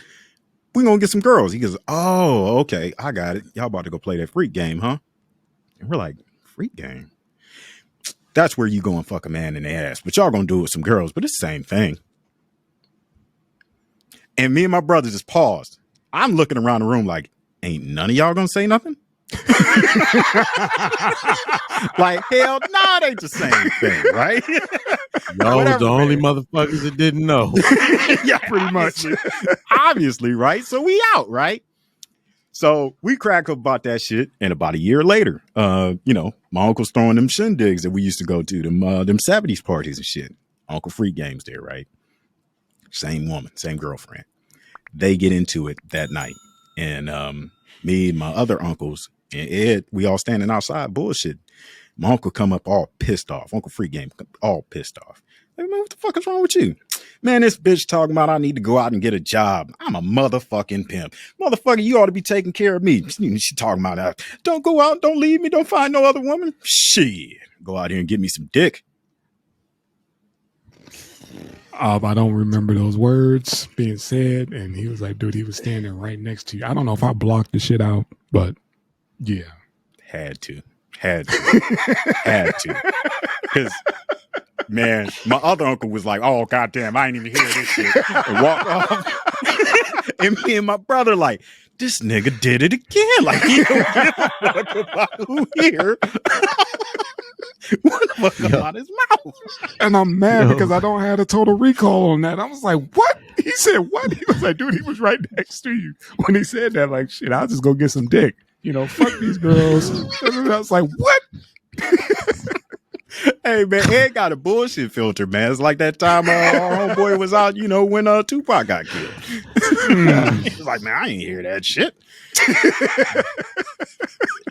"We gonna get some girls." He goes, "Oh, okay, I got it. Y'all about to go play that freak game, huh?" And we're like, "Freak game? That's where you go and fuck a man in the ass, but y'all gonna do it with some girls, but it's the same thing." And me and my brother just paused. I'm looking around the room like, ain't none of y'all gonna say nothing? Like, hell no, it ain't the same thing, right? Y'all was Whatever, the only man. motherfuckers that didn't know. Yeah, pretty much. Obviously, right? So we out, right? So we crack up about that shit, and about a year later, you know, my uncle's throwing them shindigs that we used to go to, them 70s parties and shit. Uncle Freak Games there, right? Same woman, same girlfriend. They get into it that night, and me and my other uncles and Ed, we all standing outside bullshit. My uncle come up all pissed off. Uncle Freak Game all pissed off. Like, man, what the fuck is wrong with you? Man, this bitch talking about I need to go out and get a job. I'm a motherfucking pimp. Motherfucker, you ought to be taking care of me. She talking about that. Don't go out, don't leave me, don't find no other woman. Shit. Go out here and get me some dick. I don't remember those words being said, and he was like, dude, he was standing right next to you. I don't know if I blocked the shit out, but yeah. Had to. Because, man, my other uncle was like, oh, goddamn, I ain't even hear this shit. And walked off. And me and my brother like, this nigga did it again. Like, he don't give a fuck about who here. What the fuck out his mouth? And I'm mad because I don't have a total recall on that. I was like, what? He said, what? He was like, dude, he was right next to you. When he said that, like, shit, I'll just go get some dick. You know, fuck these girls. And I was like, what? Hey, man, Ed got a bullshit filter, man. It's like that time our homeboy was out, you know, when Tupac got killed. He was like, man, I ain't hear that shit.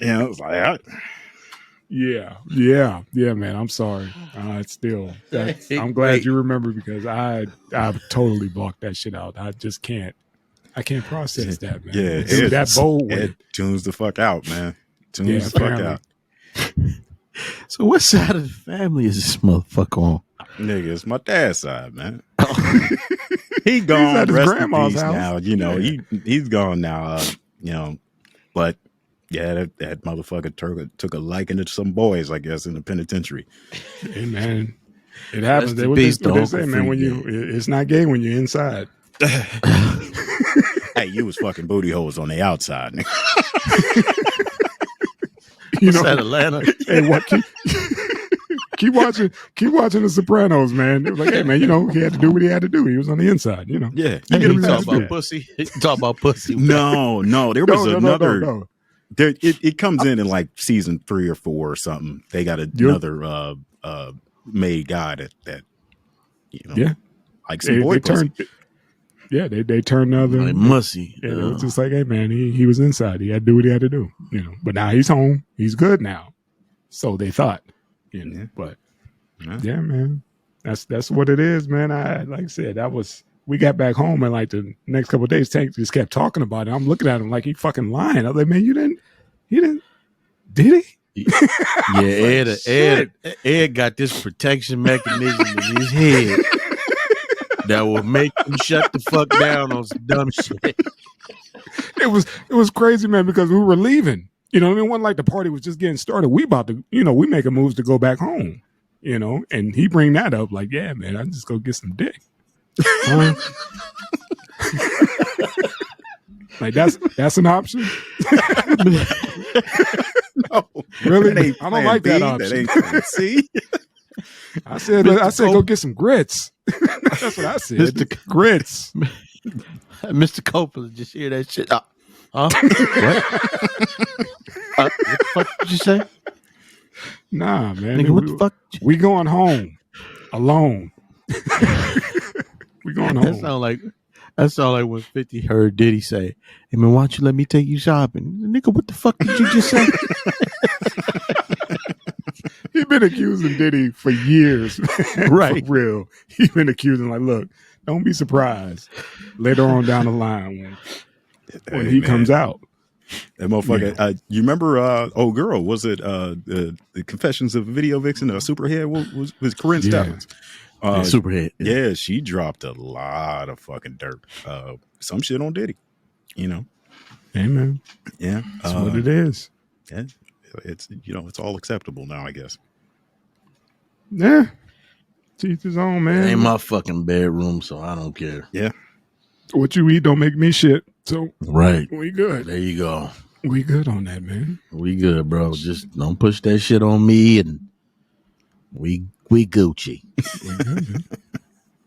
Yeah, I was like, Yeah, man. I'm sorry. It's still. I'm glad you remember because I totally blocked that shit out. I just can't. I can't process that, man. Yeah, Dude, that bold Ed way. tunes the fuck out, man. Tunes the fuck out. So what side of the family is this motherfucker on? Nigga, it's my dad's side, man. He gone. at his Rest in grandma's peace house. now. You know, he's gone now. You know, but yeah, that motherfucker took a liking to some boys, I guess, in the penitentiary. Hey, man. It happens. That's the What they beast, the say, Uncle man, when Freak, it's not gay when you're inside. Hey, you was fucking booty holes on the outside, nigga. You What's know, that, Atlanta? hey, what? Keep watching The Sopranos, man. It was like, hey, man, you know, he had to do what he had to do. He was on the inside, you know. Yeah. Hey, get he him talk past about that. pussy. He talk about pussy. No. There was another. No. There, it comes in like season 3 or 4 or something. They got another made guy that you know, Yeah. like some boy pussy. They turned the other. Like mussy. Yeah, it was just like, hey, man, he was inside. He had to do what he had to do, you know. But now he's home. He's good now. So they thought, you know. Yeah. But Yeah. yeah, man, that's what it is, man. Like I said, we got back home and like the next couple of days, Tank just kept talking about it. I'm looking at him like he fucking lying. I was like, man, he didn't, did he? Yeah, Ed got this protection mechanism in his head that will make him shut the fuck down on some dumb shit. It was crazy, man, because we were leaving. You know, I mean, it wasn't like the party was just getting started. We about to, you know, we making moves to go back home. You know, and he bring that up like, yeah, man, I just go get some dick. Like that's an option. No, Really? I don't like that option. That ain't plan C. I said, go get some grits. That's what I said. Grits. Mr. Coppola, just hear that shit. Huh? What? What the fuck did you say? Nah, man. Nigga, what the fuck? We going home alone. We going home. That sound like when 50 heard Diddy say, "Hey man, why don't you let me take you shopping?" Nigga, what the fuck did you just say? He been accusing Diddy for years, man. Right. For real. He been accusing like, look, don't be surprised later on down the line when he comes out. That motherfucker. You remember old girl? Was it the Confessions of a Video Vixen? Superhead was Corinne Stephens. Superhead. Yeah, she dropped a lot of fucking dirt. Some shit on Diddy. You know. Hey man. Yeah. That's what it is. Yeah. It's it's all acceptable now, I guess. Yeah. Teach his own, man. It ain't my fucking bedroom, so I don't care. Yeah. What you eat don't make me shit. So Right. we good. There you go. We good on that, man. We good, bro. Just don't push that shit on me, and we Gucci. We good,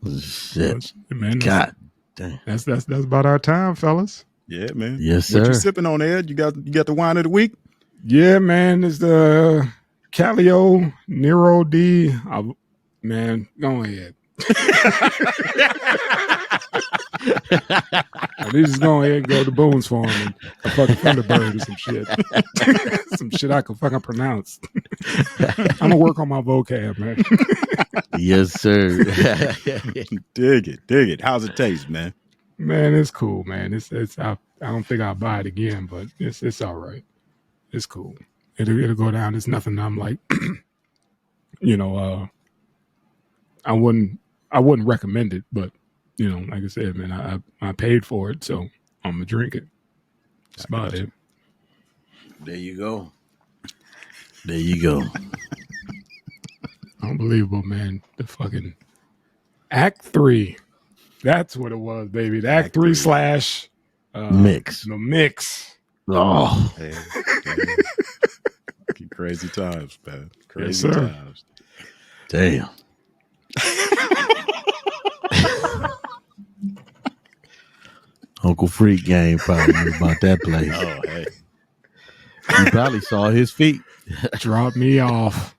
man. Shit. Man, God damn. that's about our time, fellas. Yeah, man. Yes, What sir. you sipping on, Ed? You got the wine of the week? Yeah, man. It's the Calio Nero D. Man, go ahead. They just go ahead and go to Boone's Farm and a fucking Thunderbird or some shit. Some shit I can fucking pronounce. I'm gonna work on my vocab, man. Yes, sir. Dig it. How's it taste, man? Man, it's cool, man. It's I don't think I'll buy it again, but it's all right. It's cool. It'll go down. It's nothing I'm like, I wouldn't recommend it, but like I said, man, I paid for it, so I'm gonna drink it. That's about it. There you go. There you go. Unbelievable, man. The fucking Act 3. That's what it was, baby. The Act 3 slash Mix. The mix. Oh, Hey, crazy times, man. Yes, Crazy sir. times. damn. Uncle Freak Game probably knew about that place. Oh, hey. He probably saw his feet. Drop me off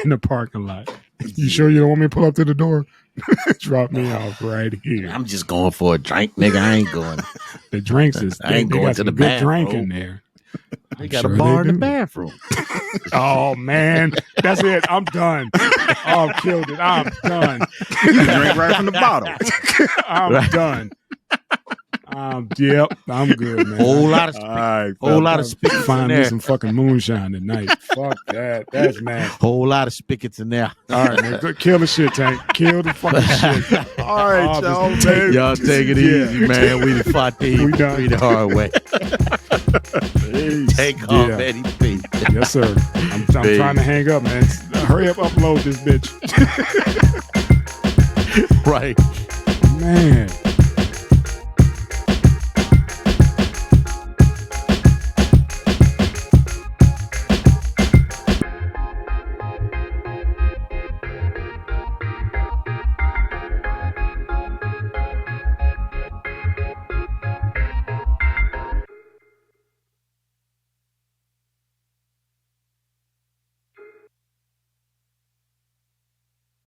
in the parking lot. You sure you don't want me to pull up to the door? Drop me off right here. I'm just going for a drink, nigga. I ain't going. The drinks is I ain't they going got to some the good drink bathroom. in there. They I'm got sure a bar they in the do. bathroom. Oh man, that's it. I'm done. Oh, I've killed it. I'm done. You drink right from the bottle. I'm Right. done. Yep, I'm good, man. Whole lot of All right, whole lot I'll of spigots in find me there. some fucking moonshine tonight. Fuck that. That's nasty. Whole lot of spigots in there. All right, man. Good. Kill the shit, Tank. Kill the fucking shit. All right, Oh, y'all. this- Man. Y'all take it Yeah. easy, man. We done fought We done. the hard way. Take off Yeah. Eddie P. Yes, sir. I'm Big. trying to hang up, man. Hurry up, upload this bitch. Right. Man.